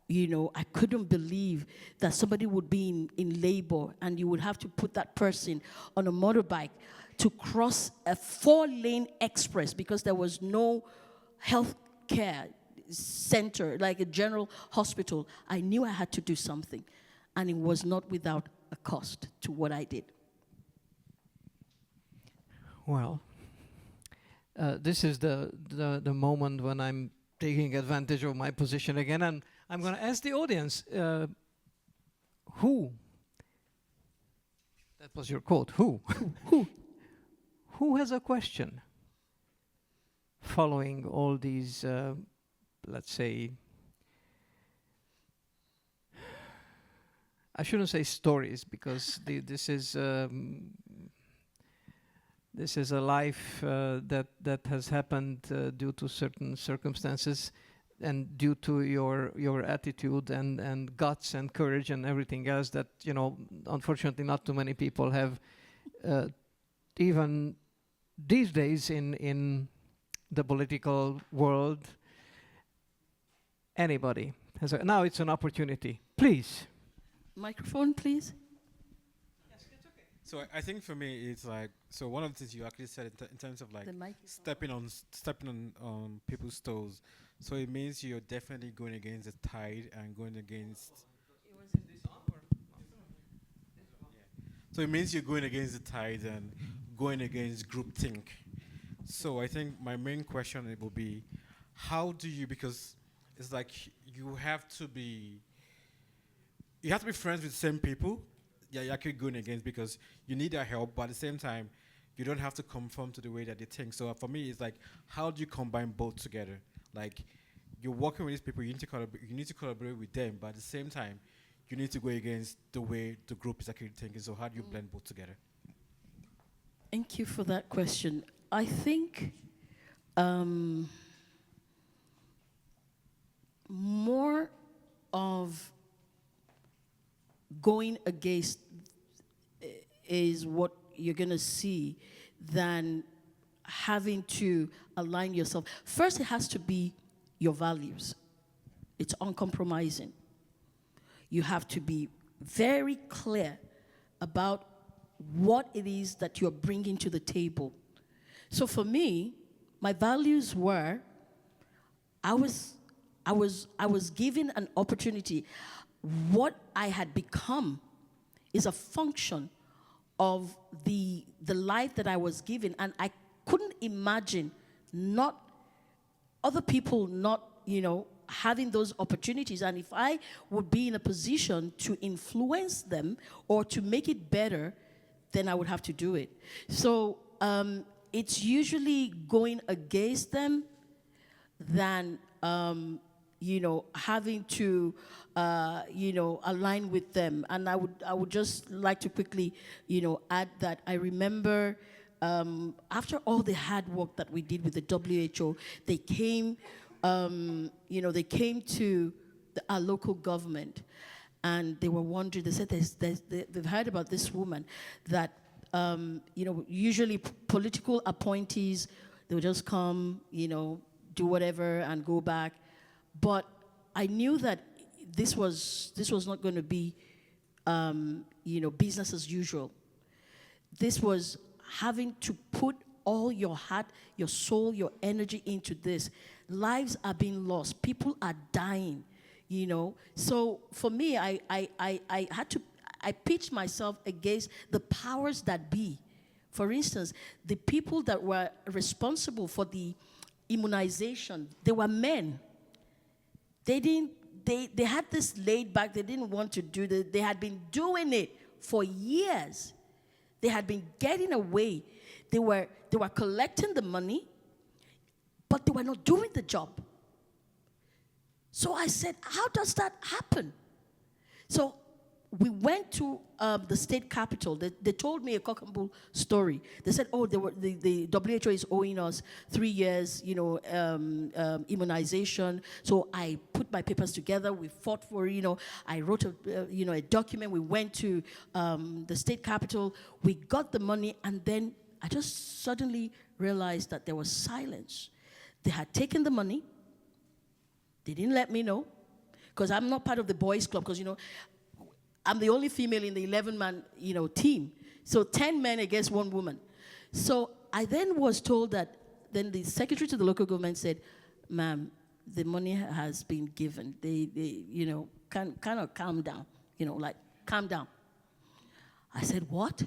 I couldn't believe that somebody would be in labor, and you would have to put that person on a motorbike to cross a 4-lane express because there was no health care center, like a general hospital. I knew I had to do something, and it was not without a cost to what I did. Well, this is the moment when I'm taking advantage of my position again, and I'm going to ask the audience, who? That was your quote. Who? Who has a question following all these, let's say, I shouldn't say stories, because this is a life that has happened due to certain circumstances, and due to your attitude and guts and courage and everything else that, unfortunately not too many people have, even these days in the political world. Anybody has now it's an opportunity. Please. Microphone, please. Yes, it's okay. So I think for me, it's like, so one of the things you actually said in terms of like stepping on people's toes. So it means you're definitely going against the tide and going against. So it means you're going against the tide and going against groupthink. So I think my main question will be, how do you, because it's like you have to be friends with the same people. Yeah, you're actually going against, because you need their help, but at the same time, you don't have to conform to the way that they think. So for me, it's like, how do you combine both together? Like, you're working with these people, you need to collaborate with them, but at the same time, you need to go against the way the group is actually thinking. So how do you blend both together? Thank you for that question. I think more of going against is what you're going to see than having to align yourself. First, it has to be your values. It's uncompromising. You have to be very clear about what it is that you're bringing to the table. So for me, my values were, I was given an opportunity. What I had become is a function of the life that I was given, and I couldn't imagine other people not, having those opportunities. And if I would be in a position to influence them or to make it better, then I would have to do it. So it's usually going against them than having to align with them. And I would just like to quickly add that I remember after all the hard work that we did with the WHO, they came to our local government, and they were wondering. They said they've heard about this woman that usually political appointees, they'll just come, do whatever and go back. But I knew that this was not going to be business as usual. This was having to put all your heart, your soul, your energy into this. Lives are being lost. People are dying, So for me, I pitched myself against the powers that be. For instance, the people that were responsible for the immunization, they were men. They had this laid back. They didn't want to do it. They had been doing it for years. They had been getting away. They were collecting the money, but they were not doing the job. So I said, how does that happen? So we went to the state capital. They told me a cock and bull story. They said, the WHO is owing us 3 years, immunization. So I put my papers together. We fought for, I wrote a document. We went to the state capital. We got the money, and then I just suddenly realized that there was silence. They had taken the money. They didn't let me know, because I'm not part of the boys' club, because, I'm the only female in the 11-man, team. So 10 men against 1 woman. So I then was told that, then the secretary to the local government said, ma'am, the money has been given. They kind of calm down, calm down. I said, what?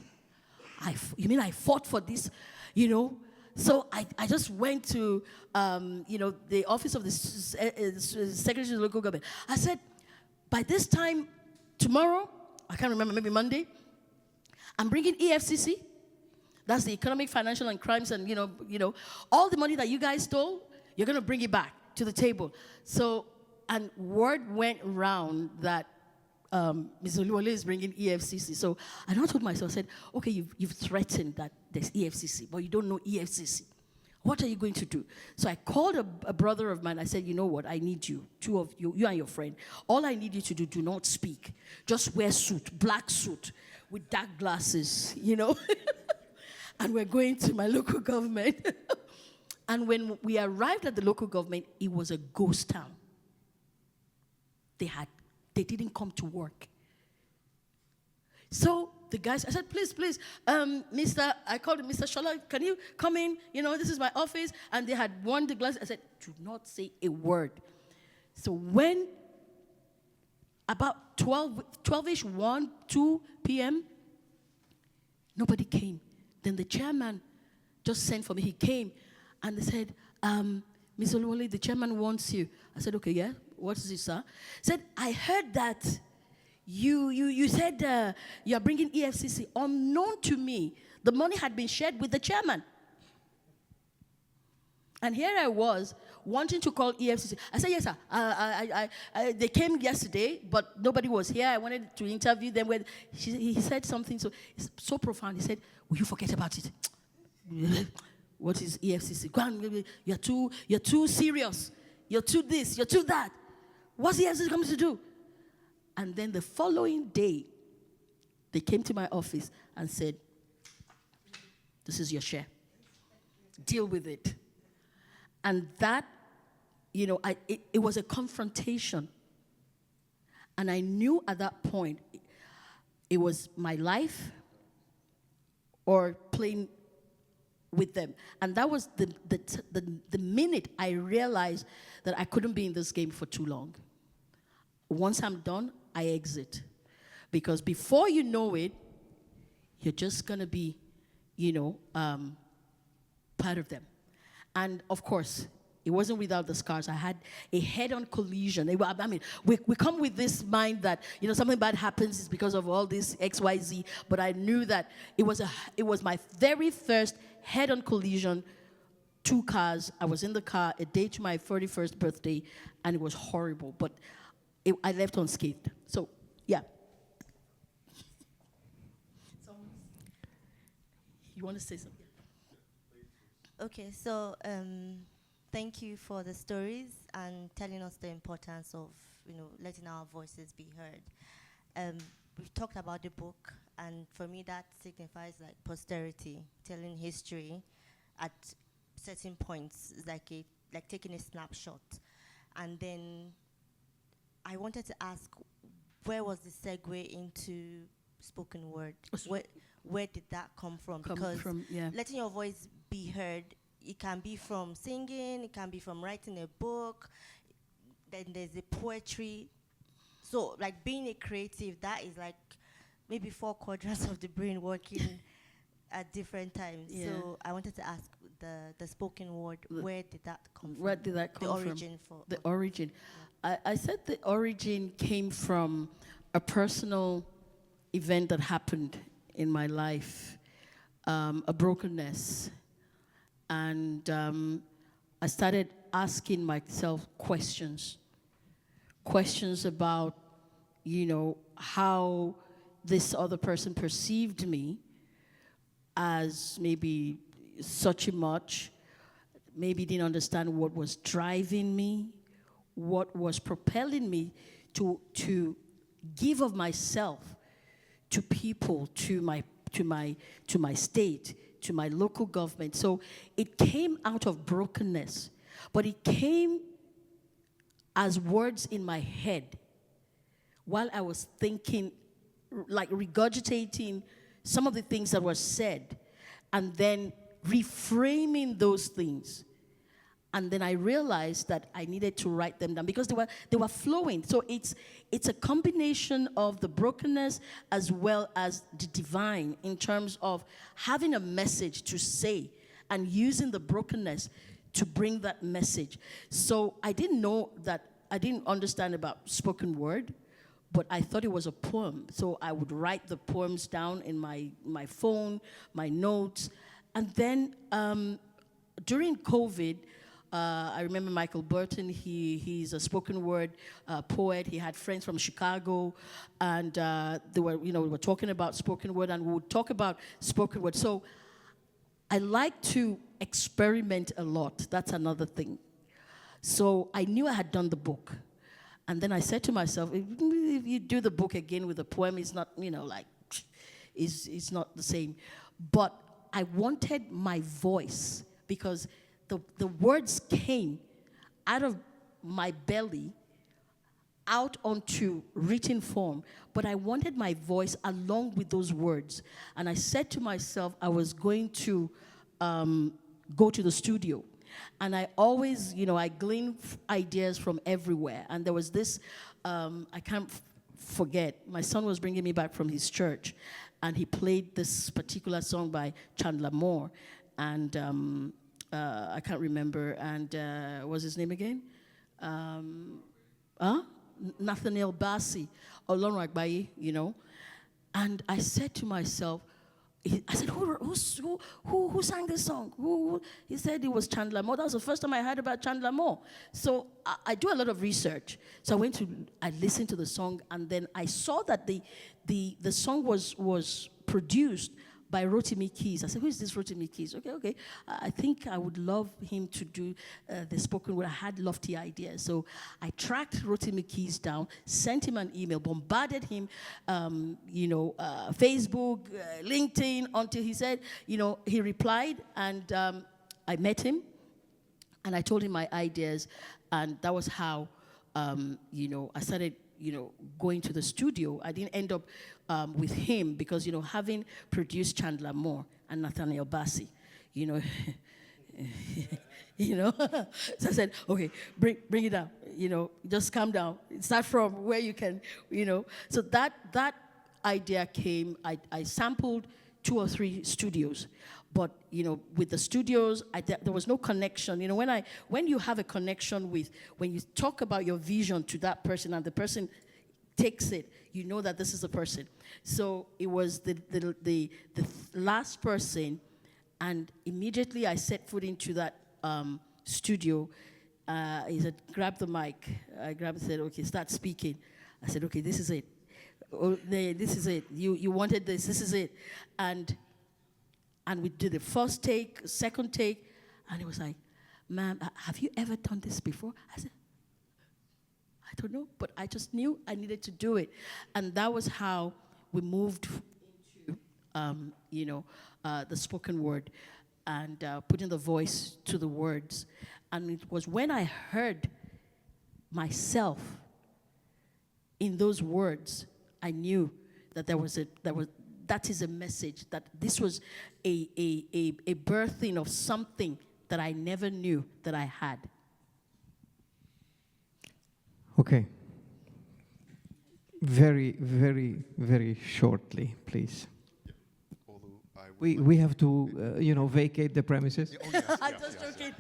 You mean I fought for this, So I just went to, the office of the secretary to the local government. I said, by this time, tomorrow, I can't remember, maybe Monday, I'm bringing EFCC. That's the Economic, Financial, and Crimes, and all the money that you guys stole, you're going to bring it back to the table. So, and word went around that Ms. Oluwole is bringing EFCC. So I now told myself, I said, okay, you've threatened that there's EFCC, but you don't know EFCC. What are you going to do? So I called a brother of mine. I said, you know what? I need you, 2 of you and your friend. All I need you to do not speak. Just wear suit, black suit, with dark glasses, And we're going to my local government. And when we arrived at the local government, it was a ghost town. They didn't come to work. So the guys, I said, please, I called him, Mr. Shola, can you come in? This is my office. And they had won the glass. I said, do not say a word. So when about 12-ish, 1, 2 p.m., nobody came. Then the chairman just sent for me. He came, and they said, Ms. Oluwole, the chairman wants you. I said, okay, yeah. What is it, sir? Said, I heard that you said you are bringing EFCC. Unknown to me, the money had been shared with the chairman. And here I was, wanting to call EFCC. I said, yes, sir. They came yesterday, but nobody was here. I wanted to interview them. When he said something so profound. He said, will you forget about it? What is EFCC? Go on, you're too serious. You're too this, you're too that. What's EFCC coming to do? And then the following day, they came to my office and said, This is your share. Deal with it. And that, it was a confrontation. And I knew at that point it was my life or playing with them. And that was the minute I realized that I couldn't be in this game for too long. Once I'm done, I exit. Because before you know it, you're just going to be, part of them. And of course, it wasn't without the scars. I had a head-on collision. We come with this mind that, something bad happens is because of all this X, Y, Z. But I knew that it was my very first head-on collision. 2 cars. I was in the car a day to my 31st birthday, and it was horrible. But I left unscathed. So, yeah. You want to say something? Okay, so thank you for the stories and telling us the importance of, letting our voices be heard. We've talked about the book, and for me that signifies like posterity, telling history at certain points, like taking a snapshot. And then I wanted to ask, where was the segue into spoken word? Where did that come from? Because letting your voice be heard, it can be from singing, it can be from writing a book, then there's the poetry. So like being a creative, that is like maybe 4 quadrants of the brain working at different times. Yeah. So I wanted to ask the spoken word, where did that come from? Where did that come from? The origin for the origin. Yeah. I said the origin came from a personal event that happened in my life, a brokenness. And I started asking myself questions about, how this other person perceived me as maybe such a much, maybe didn't understand what was driving me, what was propelling me to give of myself to people, to my state, to my local government. So it came out of brokenness, but it came as words in my head while I was thinking, like regurgitating some of the things that were said, and then reframing those things. And then I realized that I needed to write them down because they were flowing. So it's a combination of the brokenness as well as the divine in terms of having a message to say and using the brokenness to bring that message. So I didn't understand about spoken word, but I thought it was a poem. So I would write the poems down in my phone, my notes. And then during COVID, I remember Michael Burton. He's a spoken word poet. He had friends from Chicago, and we were talking about spoken word, and we would talk about spoken word. So I like to experiment a lot. That's another thing. So I knew I had done the book, and then I said to myself, if you do the book again with a poem, it's not, it's not the same. But I wanted my voice because the words came out of my belly out onto written form, but I wanted my voice along with those words. And I said to myself I was going to go to the studio. And I always, I glean ideas from everywhere. And there was this, I can't forget, my son was bringing me back from his church, and he played this particular song by Chandler Moore. And I can't remember, and what's his name again? Nathaniel Bassey, Oluneye Oluwole, And I said to myself, who sang this song? Who? He said it was Chandler Moore. That was the first time I heard about Chandler Moore. So I do a lot of research. So I listened to the song, and then I saw that the song was produced by Rotimi Keys. I said, who is this Rotimi Keys? Okay. I think I would love him to do the spoken word. I had lofty ideas. So I tracked Rotimi Keys down, sent him an email, bombarded him, Facebook, LinkedIn, until he said, he replied, and I met him, and I told him my ideas, and that was how, I started, going to the studio. I didn't end up with him because, having produced Chandler Moore and Nathaniel Bassey, so I said, okay, bring it down, just calm down. Start from where you can, So that idea came, I sampled 2 or 3 studios. But, with the studios, there was no connection. When you have a connection when you talk about your vision to that person and the person takes it, you know that this is the person. So it was the last person, and immediately I set foot into that studio. He said, grab the mic. I grabbed and said, okay, start speaking. I said, okay, this is it. Oh, this is it. You wanted this is it. And we did the first take, second take, and it was like, ma'am, have you ever done this before? I said, I don't know, but I just knew I needed to do it. And that was how we moved into, the spoken word and putting the voice to the words. And it was when I heard myself in those words, I knew that that is a message, that this was a birthing of something that I never knew that I had. Okay. Very, very, very shortly, please. We have to, vacate the premises. Oh, yes, I'm just joking.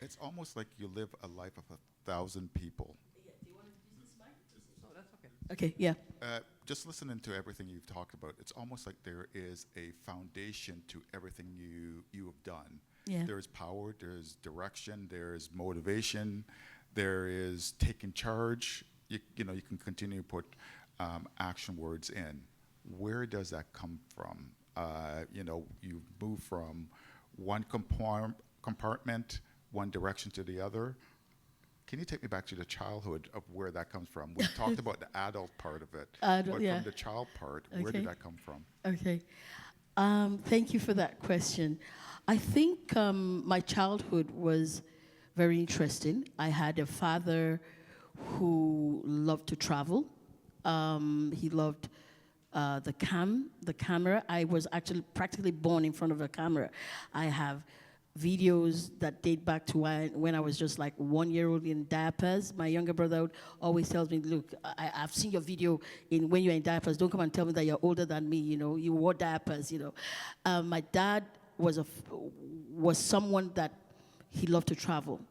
It's almost like you live a life of 1,000 people. Okay, yeah. Just listening to everything you've talked about, it's almost like there is a foundation to everything you have done. Yeah. There's power, there's direction, there's motivation, there is taking charge. You can continue to put action words in. Where does that come from? You move from one compartment, one direction to the other. Can you take me back to the childhood of where that comes from? We talked about the adult part of it, but from the child part, where did that come from? Okay. Thank you for that question. I think my childhood was very interesting. I had a father who loved to travel. He loved the camera. I was actually practically born in front of a camera. I have videos that date back to when I was just like 1 year old in diapers. My younger brother always tells me, look, I've seen your video when you're in diapers. Don't come and tell me that you're older than me, you wore diapers, My dad was someone that he loved to travel.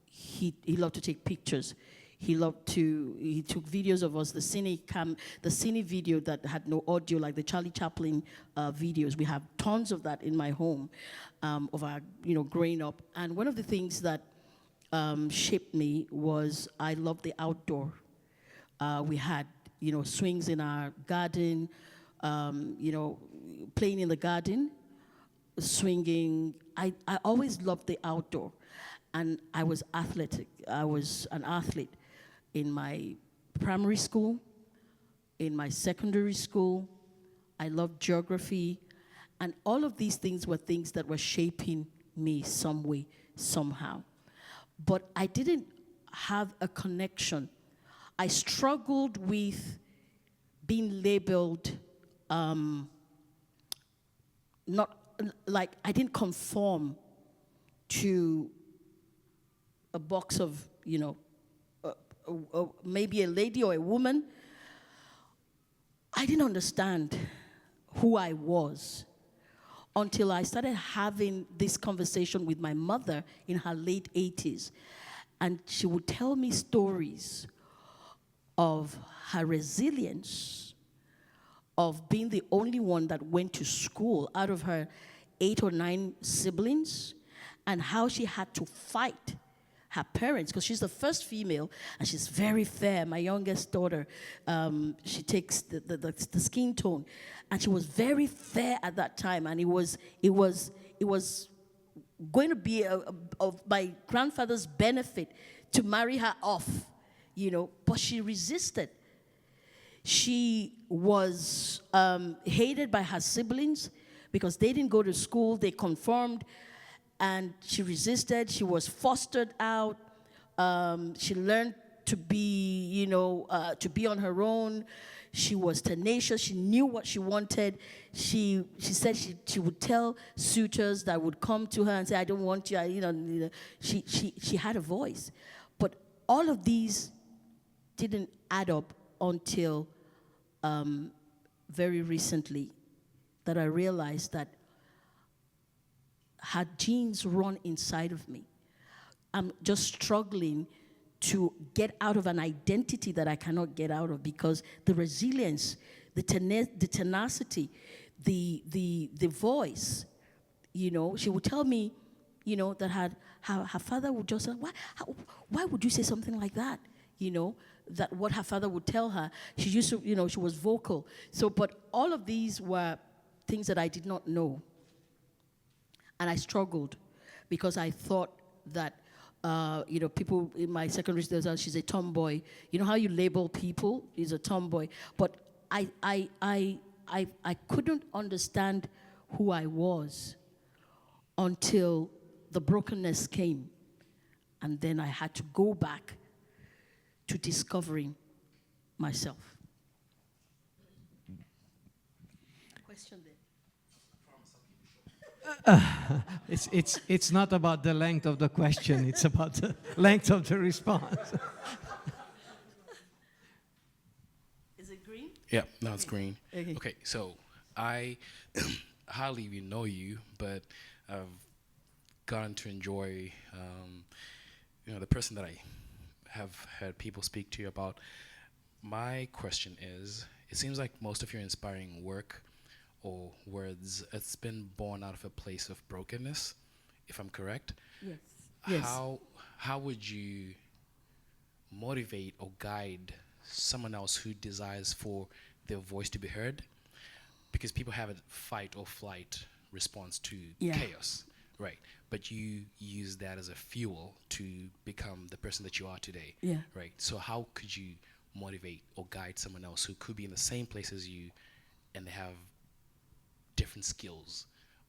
He loved to take pictures. He took videos of us, the cine video that had no audio, like the Charlie Chaplin videos. We have tons of that in my home, of our, growing up. And one of the things that shaped me was I loved the outdoor. We had, swings in our garden, playing in the garden, swinging. I always loved the outdoor. And I was athletic. I was an athlete in my primary school, in my secondary school. I loved geography. And all of these things were things that were shaping me some way, somehow. But I didn't have a connection. I struggled with being labeled, not like I didn't conform to a box of, maybe a lady or a woman. I didn't understand who I was until I started having this conversation with my mother in her late 80s. And she would tell me stories of her resilience, of being the only one that went to school out of her 8 or 9 siblings, and how she had to fight her parents, because she's the first female and she's very fair. My youngest daughter, she takes the skin tone, and she was very fair at that time, and it was going to be of my grandfather's benefit to marry her off, but she resisted. She was hated by her siblings because they didn't go to school, they conformed, and she resisted. She was fostered out. She learned to be, to be on her own. She was tenacious. She knew what she wanted. She said she would tell suitors that would come to her and say, "I don't want you." She had a voice, but all of these didn't add up until very recently that I realized that her genes run inside of me. I'm just struggling to get out of an identity that I cannot get out of, because the resilience, the tenacity, the voice, she would tell me, that her father would just say, why would you say something like that? That what her father would tell her. She used to, she was vocal. So, but all of these were things that I did not know. And I struggled because I thought that, people in my secondary school, she's a tomboy. You know how you label people? He's a tomboy. But I couldn't understand who I was until the brokenness came. And then I had to go back to discovering myself. Question there. It's not about the length of the question, it's about the length of the response. Is it green? Yeah, no, it's green. Okay. So I hardly even know you, but I've gotten to enjoy, the person that I have heard people speak to you about. My question is, it seems like most of your inspiring work or words, it's been born out of a place of brokenness, if I'm correct. Yes. How would you motivate or guide someone else who desires for their voice to be heard? Because people have a fight or flight response to chaos, right? But you use that as a fuel to become the person that you are today, right? So how could you motivate or guide someone else who could be in the same place as you and they have different skills,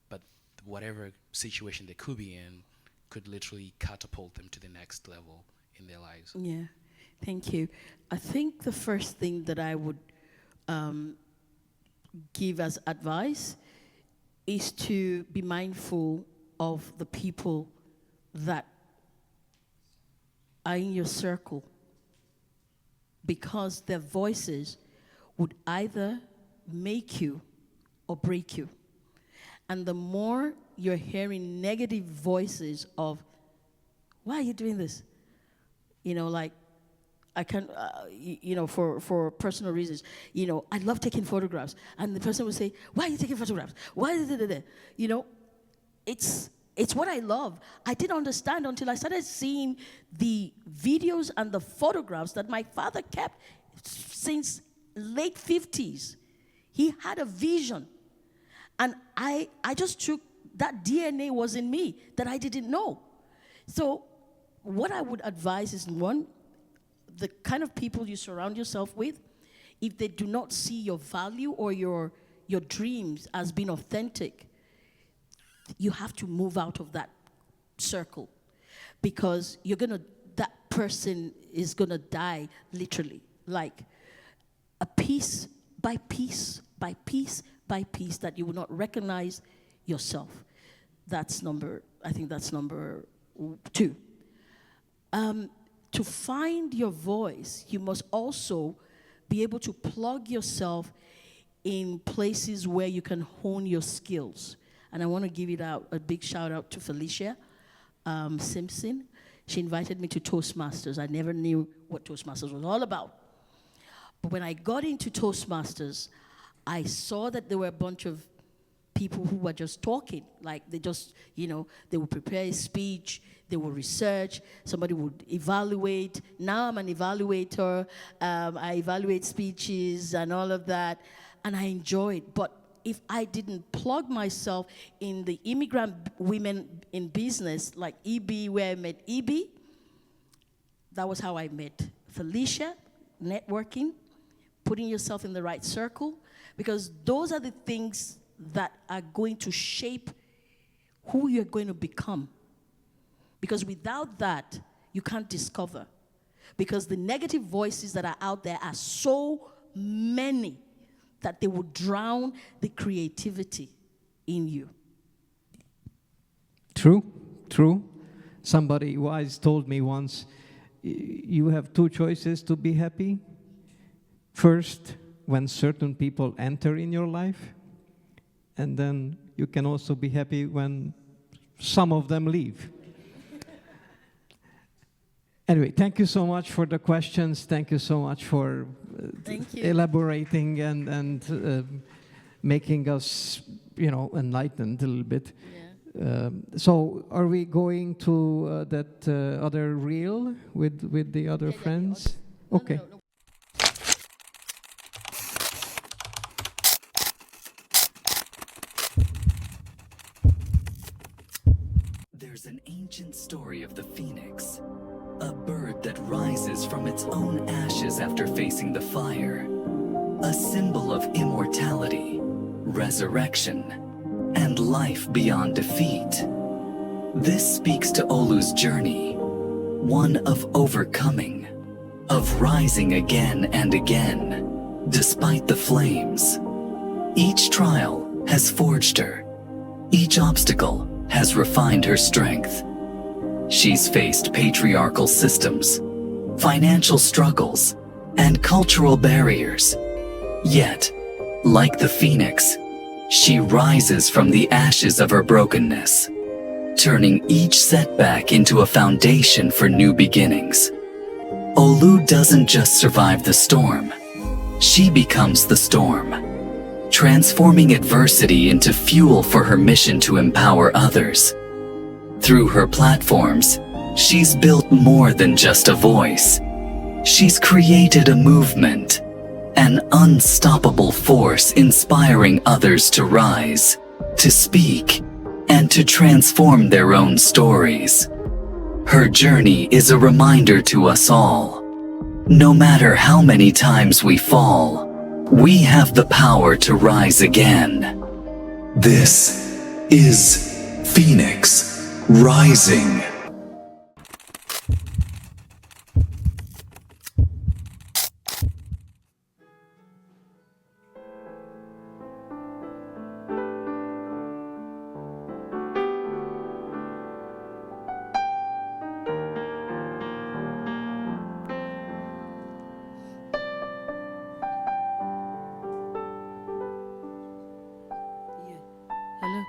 but whatever situation they could be in could literally catapult them to the next level in their lives? Yeah, thank you. I think the first thing that I would give as advice is to be mindful of the people that are in your circle, because their voices would either make you or break you. And the more you're hearing negative voices of, why are you doing this? Like, I can, for personal reasons, I love taking photographs. And the person would say, why are you taking photographs? Why is it? It's what I love. I didn't understand until I started seeing the videos and the photographs that my father kept since late 50s. He had a vision. And I just took, that DNA was in me that I didn't know. So what I would advise is, one, the kind of people you surround yourself with, if they do not see your value or your dreams as being authentic, you have to move out of that circle, because that person is gonna die literally, like a piece by piece by piece by piece, that you will not recognize yourself. I think that's number 2. To find your voice, you must also be able to plug yourself in places where you can hone your skills. And I want to give it out a big shout out to Felicia Simpson. She invited me to Toastmasters. I never knew what Toastmasters was all about. But when I got into Toastmasters, I saw that there were a bunch of people who were just talking, like they just, they would prepare a speech, they would research, somebody would evaluate. Now I'm an evaluator, I evaluate speeches and all of that, and I enjoy it. But if I didn't plug myself in the immigrant women in business, like EB, where I met EB, that was how I met Felicia, networking, putting yourself in the right circle, because those are the things that are going to shape who you're going to become. Because without that, you can't discover. Because the negative voices that are out there are so many that they will drown the creativity in you. True, true. Somebody wise told me once, you have two choices to be happy. First, when certain people enter in your life, and then you can also be happy when some of them leave. Anyway, thank you so much for the questions. Thank you so much for elaborating and making us, enlightened a little bit. Yeah. So, are we going to that other reel with the other friends? Okay. No. There's an ancient story of the phoenix, a bird that rises from its own ashes after facing the fire, a symbol of immortality, resurrection, and life beyond defeat. This speaks to Olu's journey, one of overcoming, of rising again and again, despite the flames. Each trial has forged her. Each obstacle has refined her strength. She's faced patriarchal systems, financial struggles, and cultural barriers. Yet, like the phoenix, she rises from the ashes of her brokenness, turning each setback into a foundation for new beginnings. Olu doesn't just survive the storm, she becomes the storm, transforming adversity into fuel for her mission to empower others. Through her platforms, she's built more than just a voice. She's created a movement, an unstoppable force inspiring others to rise, to speak, and to transform their own stories. Her journey is a reminder to us all. No matter how many times we fall, we have the power to rise again. This is Phoenix Rising. Hello.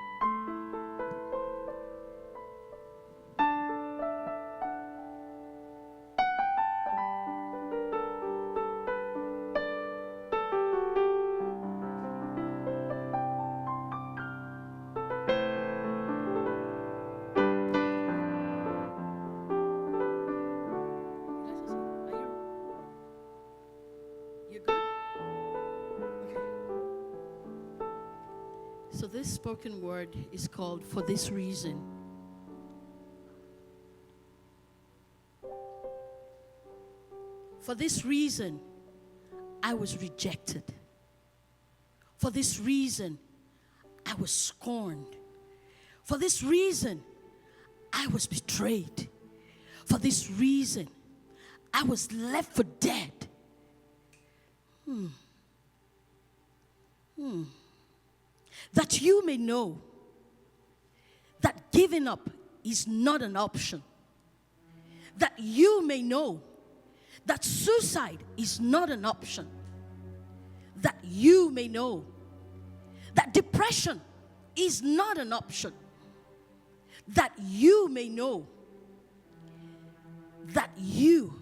So this spoken word is called "For This Reason." For this reason, I was rejected. For this reason, I was scorned. For this reason, I was betrayed. For this reason, I was left for dead. That you may know that giving up is not an option. That you may know that suicide is not an option. That you may know that depression is not an option. That you may know that you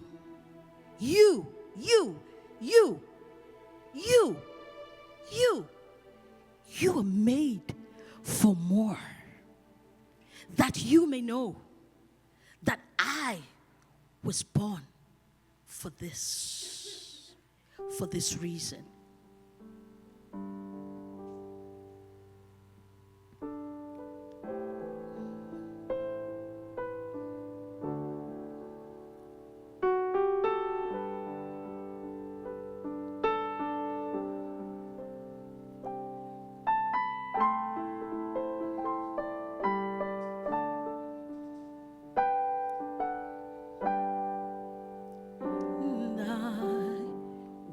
are made for more, that you may know that I was born for this reason.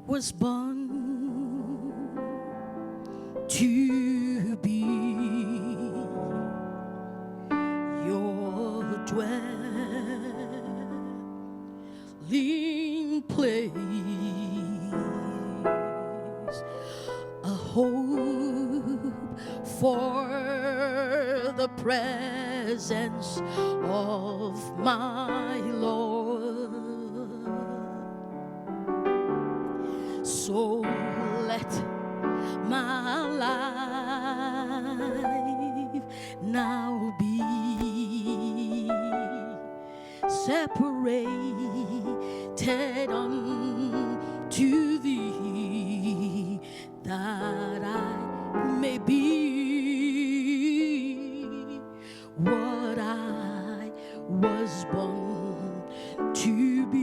Was born to be your dwelling place, a hope for the presence of my Lord. So let my life now be separated unto thee, that I may be what I was born to be.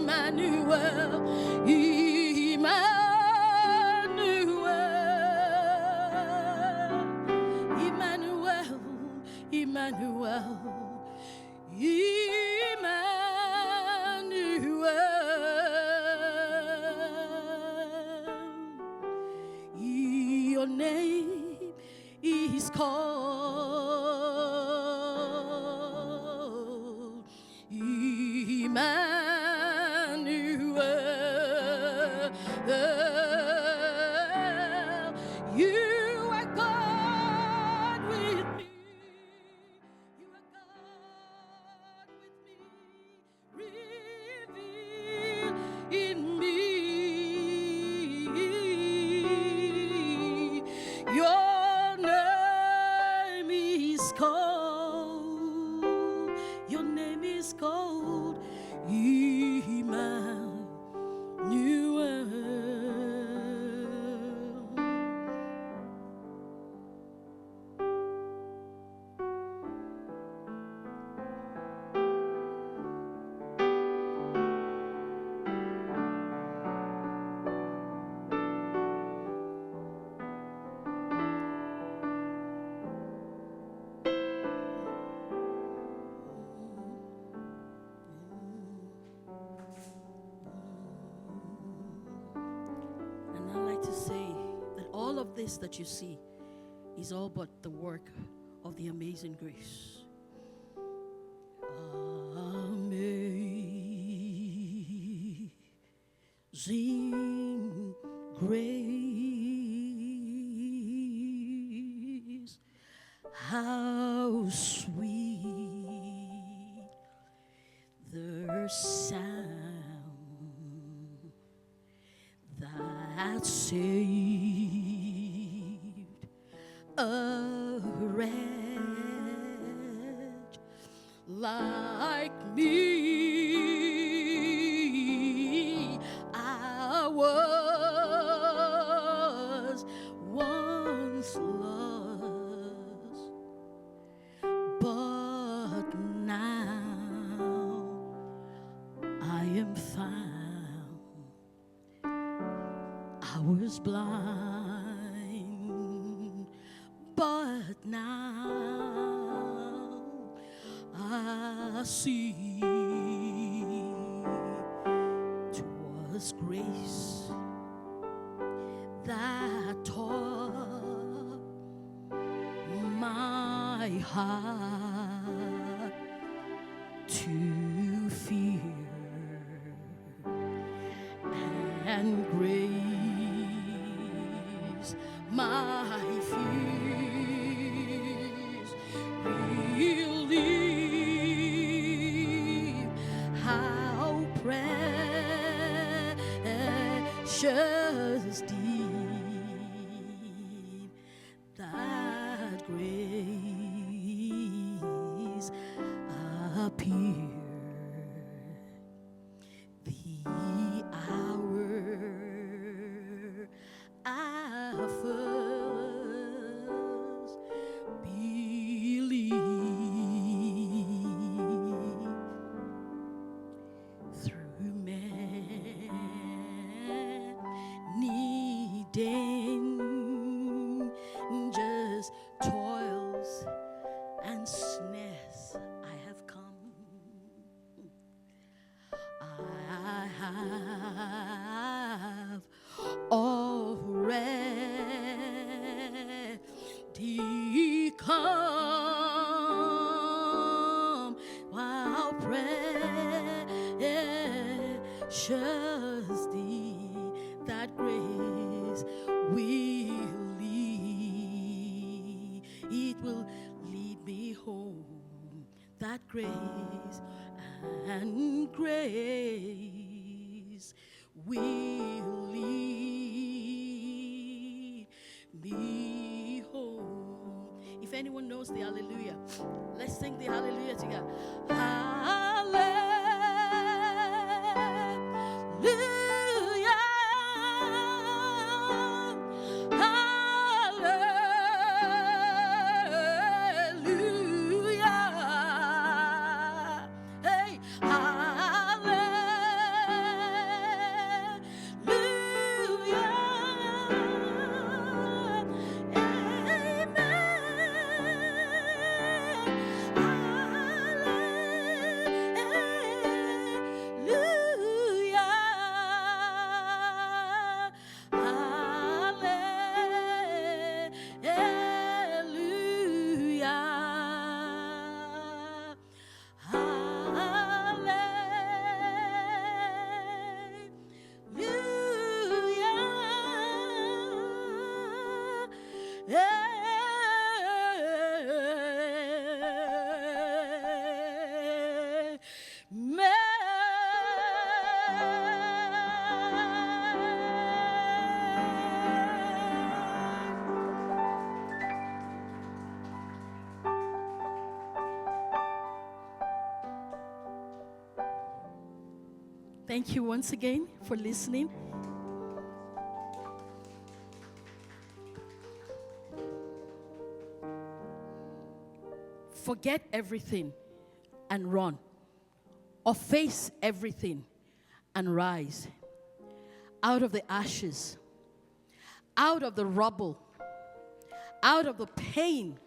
Emmanuel, Emmanuel, Emmanuel, your name is called Emmanuel. You are God with me. You are God with me. Reveal in me your name is called. Your name is called Emmanuel. And I like to say that all of this that you see is all but the work of the amazing grace. Amazing grace, how sweet the sound that saved a wretch like me. I was once lost, but now I am found. I was blind, but now I see. 'Twas grace that taught my heart to fear, and grace my fears relieve. How precious appear. The hour I first believed, through many dangers, toils, and snares I have come. I have already come, while precious thee that grace will lead. It will lead me home. That grace and grace will lead me home. If anyone knows the hallelujah, let's sing the hallelujah together. Thank you once again for listening. Forget everything and run, or face everything and rise. Out of the ashes, out of the rubble, out of the pain,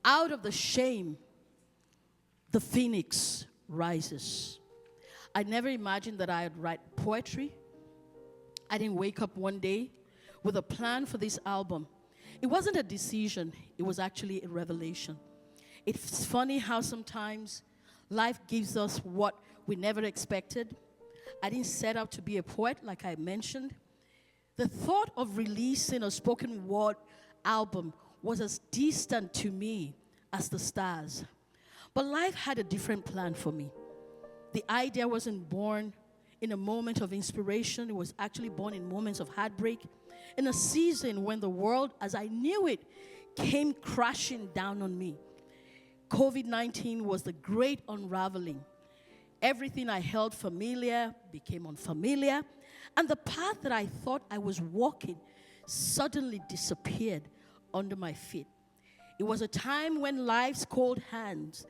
out of the shame, the phoenix rises. I never imagined that I'd write poetry. I didn't wake up one day with a plan for this album. It wasn't a decision, it was actually a revelation. It's funny how sometimes life gives us what we never expected. I didn't set out to be a poet, like I mentioned. The thought of releasing a spoken word album was as distant to me as the stars. But life had a different plan for me. The idea wasn't born in a moment of inspiration. It was actually born in moments of heartbreak, in a season when the world, as I knew it, came crashing down on me. COVID-19 was the great unraveling. Everything I held familiar became unfamiliar, and the path that I thought I was walking suddenly disappeared under my feet. It was a time when life's cold hands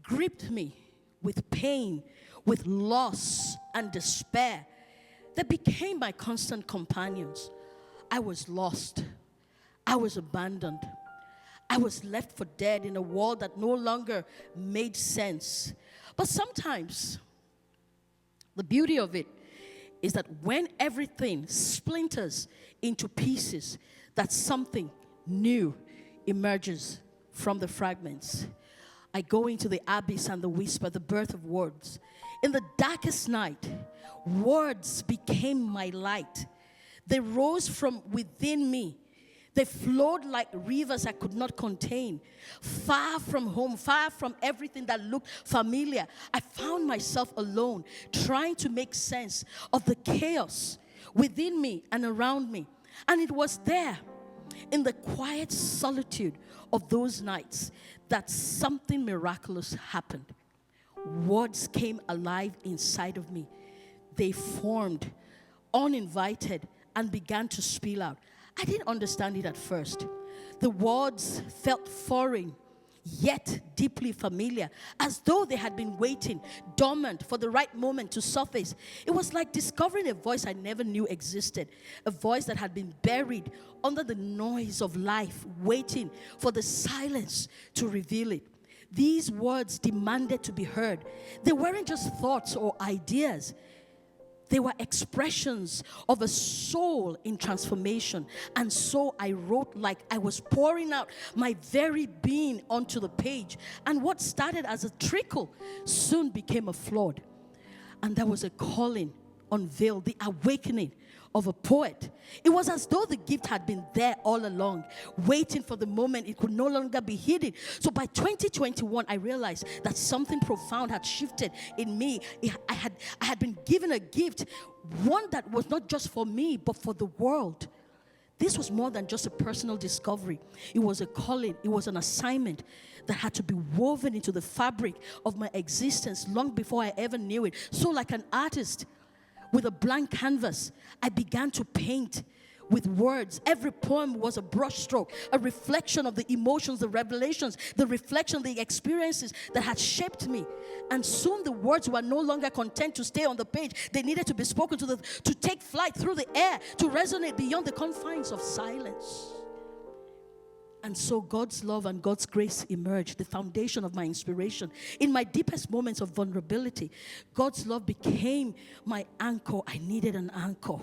gripped me with pain, with loss and despair that became my constant companions. I was lost. I was abandoned. I was left for dead in a world that no longer made sense. But sometimes, the beauty of it is that when everything splinters into pieces, that something new emerges from the fragments. I go into the abyss and the whisper, the birth of words. In the darkest night, words became my light. They rose from within me. They flowed like rivers I could not contain. Far from home, far from everything that looked familiar, I found myself alone, trying to make sense of the chaos within me and around me. And it was there, in the quiet solitude of those nights that something miraculous happened. Words came alive inside of me. They formed uninvited and began to spill out. I didn't understand it at first. The words felt foreign, yet deeply familiar, as though they had been waiting, dormant, for the right moment to surface. It was like discovering a voice I never knew existed, a voice that had been buried under the noise of life, waiting for the silence to reveal it. These words demanded to be heard. They weren't just thoughts or ideas. They were expressions of a soul in transformation. And so I wrote like I was pouring out my very being onto the page. And what started as a trickle soon became a flood. And there was a calling unveiled, the awakening of a poet. It was as though the gift had been there all along, waiting for the moment it could no longer be hidden. So by 2021, I realized that something profound had shifted in me. I had been given a gift, one that was not just for me, but for the world. This was more than just a personal discovery. It was a calling. It was an assignment that had to be woven into the fabric of my existence long before I ever knew it. So like an artist with a blank canvas, I began to paint with words. Every poem was a brushstroke, a reflection of the emotions, the revelations, the reflection, the experiences that had shaped me. And soon the words were no longer content to stay on the page. They needed to be spoken to take flight through the air, to resonate beyond the confines of silence. And so God's love and God's grace emerged, the foundation of my inspiration. In my deepest moments of vulnerability, God's love became my anchor. I needed an anchor.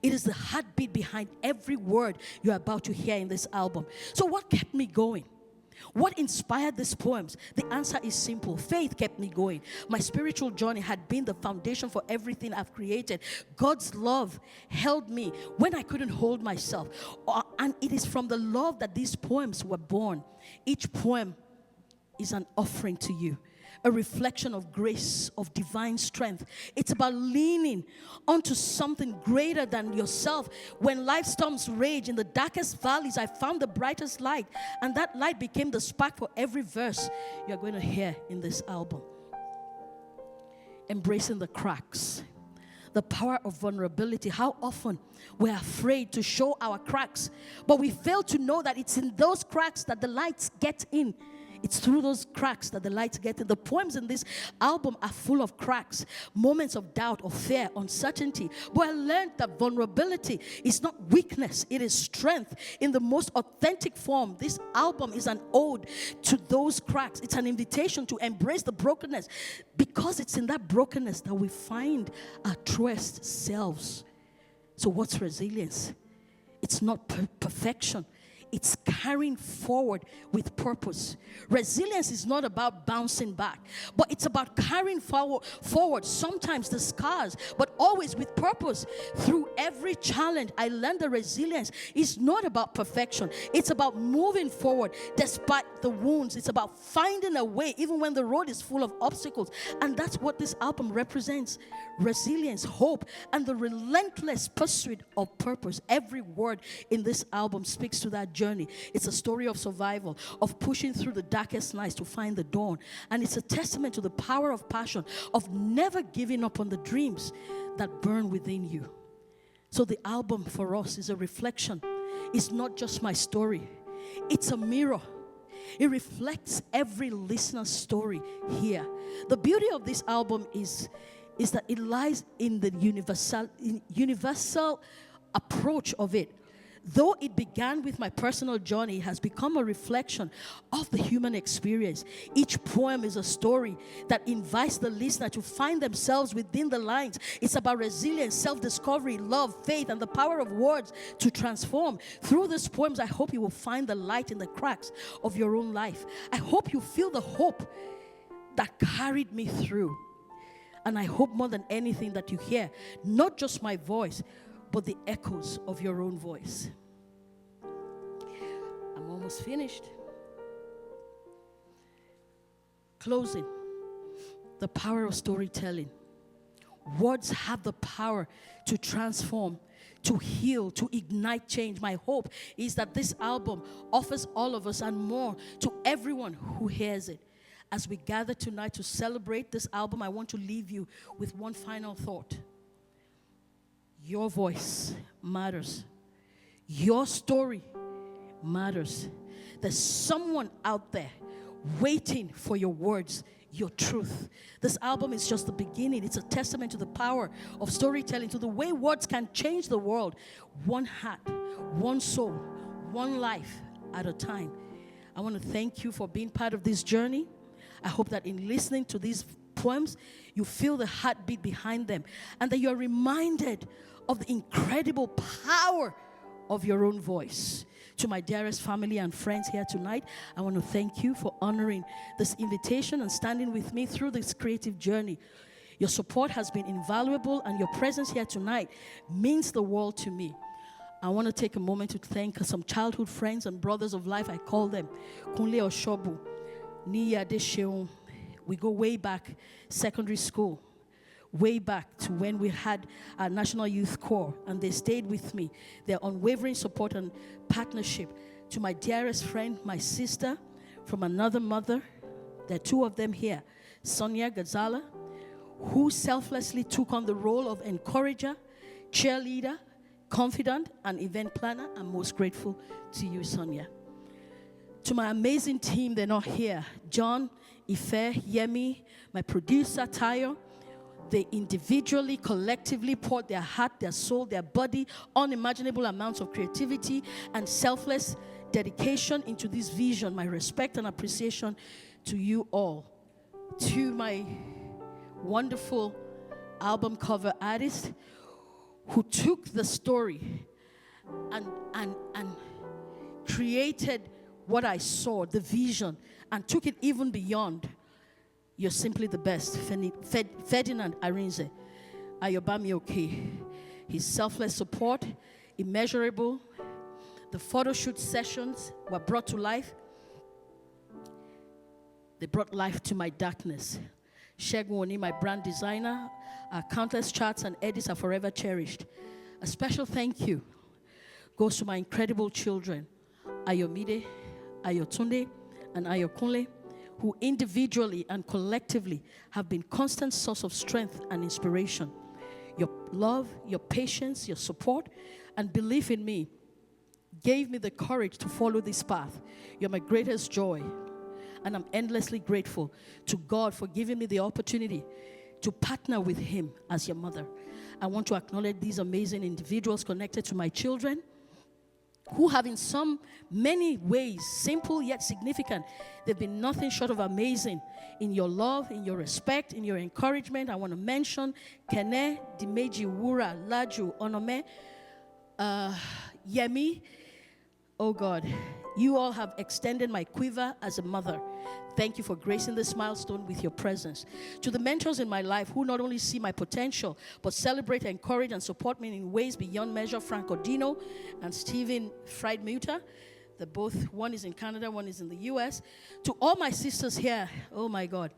It is the heartbeat behind every word you're about to hear in this album. So what kept me going? What inspired these poems? The answer is simple. Faith kept me going. My spiritual journey had been the foundation for everything I've created. God's love held me when I couldn't hold myself. And it is from the love that these poems were born. Each poem is an offering to you, a reflection of grace, of divine strength. It's about leaning onto something greater than yourself. When life storms rage in the darkest valleys, I found the brightest light, and that light became the spark for every verse you're going to hear in this album. Embracing the cracks, the power of vulnerability. How often we're afraid to show our cracks, but we fail to know that it's in those cracks that the lights get in. It's through those cracks that the lights get in. The poems in this album are full of cracks, moments of doubt, of fear, uncertainty. But I learned that vulnerability is not weakness, it is strength in the most authentic form. This album is an ode to those cracks. It's an invitation to embrace the brokenness, because it's in that brokenness that we find our truest selves. So what's resilience? It's not perfection. It's carrying forward with purpose. Resilience is not about bouncing back, but it's about carrying forward, sometimes the scars, but always with purpose. Through every challenge, I learned that resilience is not about perfection. It's about moving forward despite the wounds. It's about finding a way even when the road is full of obstacles. And that's what this album represents. Resilience, hope, and the relentless pursuit of purpose. Every word in this album speaks to that journey. It's a story of survival, of pushing through the darkest nights to find the dawn. And it's a testament to the power of passion, of never giving up on the dreams that burn within you. So the album for us is a reflection. It's not just my story. It's a mirror. It reflects every listener's story here. The beauty of this album is that it lies in the universal approach of it. Though it began with my personal journey, it has become a reflection of the human experience. Each poem is a story that invites the listener to find themselves within the lines. It's about resilience, self-discovery, love, faith, and the power of words to transform. Through these poems, I hope you will find the light in the cracks of your own life. I hope you feel the hope that carried me through. And I hope more than anything that you hear, not just my voice, but the echoes of your own voice. I'm almost finished. Closing. The power of storytelling. Words have the power to transform, to heal, to ignite change. My hope is that this album offers all of us and more to everyone who hears it. As we gather tonight to celebrate this album, I want to leave you with one final thought. Your voice matters. Your story matters. There's someone out there waiting for your words, your truth. This album is just the beginning. It's a testament to the power of storytelling, to the way words can change the world. One heart, one soul, one life at a time. I want to thank you for being part of this journey. I hope that in listening to these poems, you feel the heartbeat behind them and that you're reminded of the incredible power of your own voice. To my dearest family and friends here tonight, I want to thank you for honoring this invitation and standing with me through this creative journey. Your support has been invaluable, and your presence here tonight means the world to me. I want to take a moment to thank some childhood friends and brothers of life. I call them Kunle Oshobu, Niya Desheun. We go way back, secondary school. Way back to when we had our National Youth Corps, and they stayed with me. Their unwavering support and partnership. To my dearest friend, my sister from another mother, there are two of them here, Sonia Gazala, who selflessly took on the role of encourager, cheerleader, confidant, and event planner. I'm most grateful to you, Sonia. To my amazing team, they're not here. John, Ife, Yemi, my producer, Tayo. They individually, collectively poured their heart, their soul, their body, unimaginable amounts of creativity and selfless dedication into this vision. My respect and appreciation to you all. To my wonderful album cover artist who took the story and created what I saw, the vision, and took it even beyond. You're simply the best. Ferdinand Arinze, Ayobami Oke. His selfless support, immeasurable. The photo shoot sessions were brought to life. They brought life to my darkness. Shegun Oni, my brand designer, our countless charts and edits are forever cherished. A special thank you goes to my incredible children, Ayomide, Ayotunde, and Ayokunle, who individually and collectively have been constant source of strength and inspiration. Your love, your patience, your support, and belief in me gave me the courage to follow this path. You're my greatest joy, and I'm endlessly grateful to God for giving me the opportunity to partner with Him as your mother. I want to acknowledge these amazing individuals connected to my children, who have in many ways, simple yet significant, they've been nothing short of amazing in your love, in your respect, in your encouragement. I want to mention Kene, Dimeji, Wura, Laju, Onome, Yemi. Oh God, you all have extended my quiver as a mother. Thank you for gracing this milestone with your presence. To the mentors in my life who not only see my potential, but celebrate, encourage, and support me in ways beyond measure, Franco Dino and Stephen Friedmuter. One is in Canada, one is in the US. To all my sisters here, oh my God,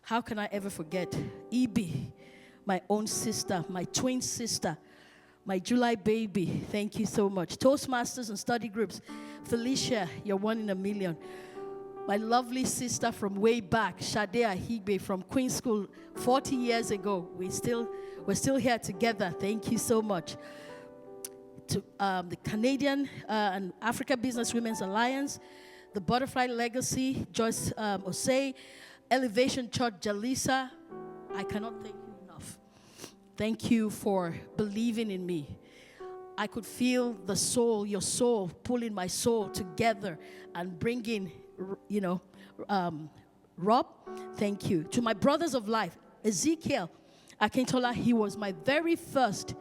how can I ever forget Ibi, my own sister, my twin sister, my July baby, thank you so much. Toastmasters and study groups, Felicia, you're one in a million. My lovely sister from way back, Shade Ahigbe from Queen's School 40 years ago. We're still here together. Thank you so much. To the Canadian and Africa Business Women's Alliance, the Butterfly Legacy, Joyce Osei, Elevation Church, Jalisa. I cannot thank you enough. Thank you for believing in me. I could feel your soul, pulling my soul together and bringing, Rob, thank you. To my brothers of life, Ezekiel Akintola, he was my very first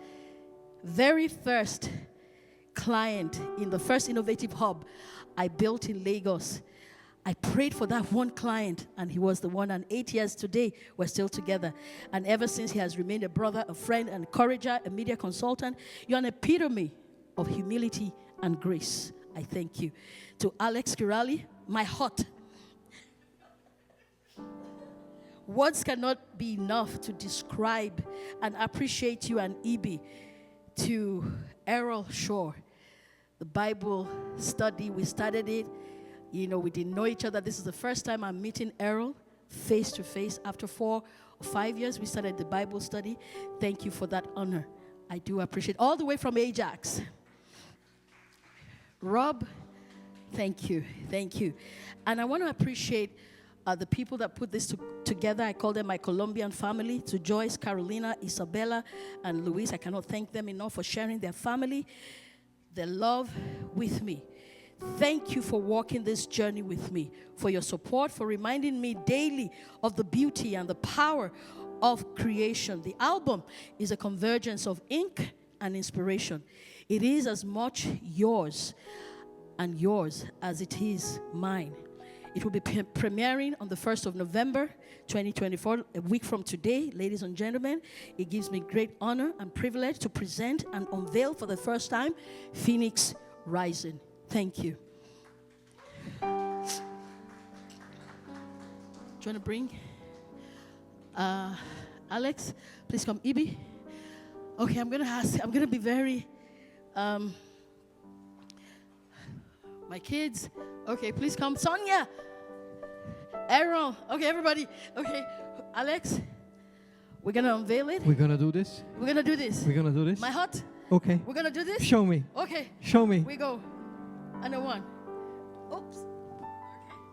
client in the first innovative hub I built in Lagos. I prayed for that one client, and he was the one, and 8 years today, we're still together. And ever since, he has remained a brother, a friend, an encourager, a media consultant. You're an epitome of humility and grace. I thank you. To Alex Kirali, my heart. Words cannot be enough to describe and appreciate you and Ibi. To Errol Shore, the Bible study, we started it. You know, we didn't know each other. This is the first time I'm meeting Errol face to face. After 4 or 5 years, we started the Bible study. Thank you for that honor. I do appreciate, all the way from Ajax. Rob, thank you. And I want to appreciate the people that put this together. I call them my Colombian family. To Joyce, Carolina, Isabella, and Luis, I cannot thank them enough for sharing their family, their love with me. Thank you for walking this journey with me, for your support, for reminding me daily of the beauty and the power of creation. The album is a convergence of ink and inspiration. It is as much yours as it is mine. It will be premiering on the 1st of November, 2024, a week from today. Ladies and gentlemen, it gives me great honor and privilege to present and unveil for the first time Phoenix Rising. Thank you. Do you want to bring Alex? Please come. Ibi? Okay, I'm going to be very... my kids. Okay, please come. Sonia. Aaron. Okay, everybody. Okay, Alex. We're going to unveil it. We're going to do this? We're going to do this. We're going to do this? My hut? Okay. We're going to do this? Show me. Okay. Show me. We go. And a one. Oops. Okay,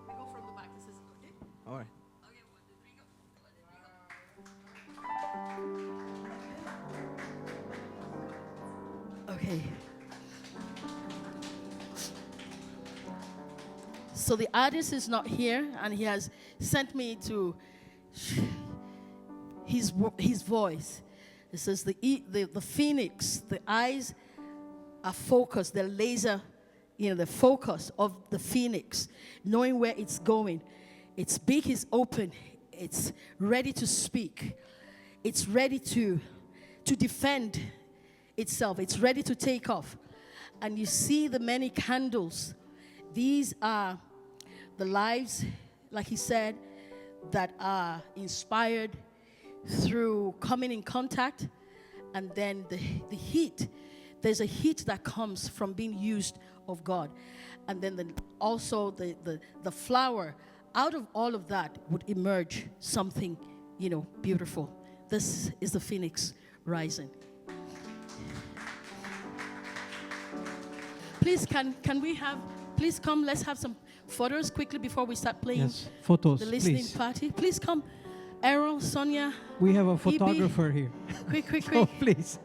we go from the back. This is okay? All right. Okay, 1, 2, 3, go. Okay. So the artist is not here, and he has sent me to his voice. It says the phoenix, the eyes are focused, the laser, the focus of the phoenix, knowing where it's going. Its beak is open. It's ready to speak. It's ready to defend itself. It's ready to take off. And you see the many candles. These are the lives, like he said, that are inspired through coming in contact, and then the heat. There's a heat that comes from being used of God. And then also the flower, out of all of that would emerge something, beautiful. This is the Phoenix Rising. Please, please come, let's have some photos quickly before we start playing. Yes, photos, the listening please. party. Please come. Errol, Sonia. We have a photographer here. Quick. Oh, please.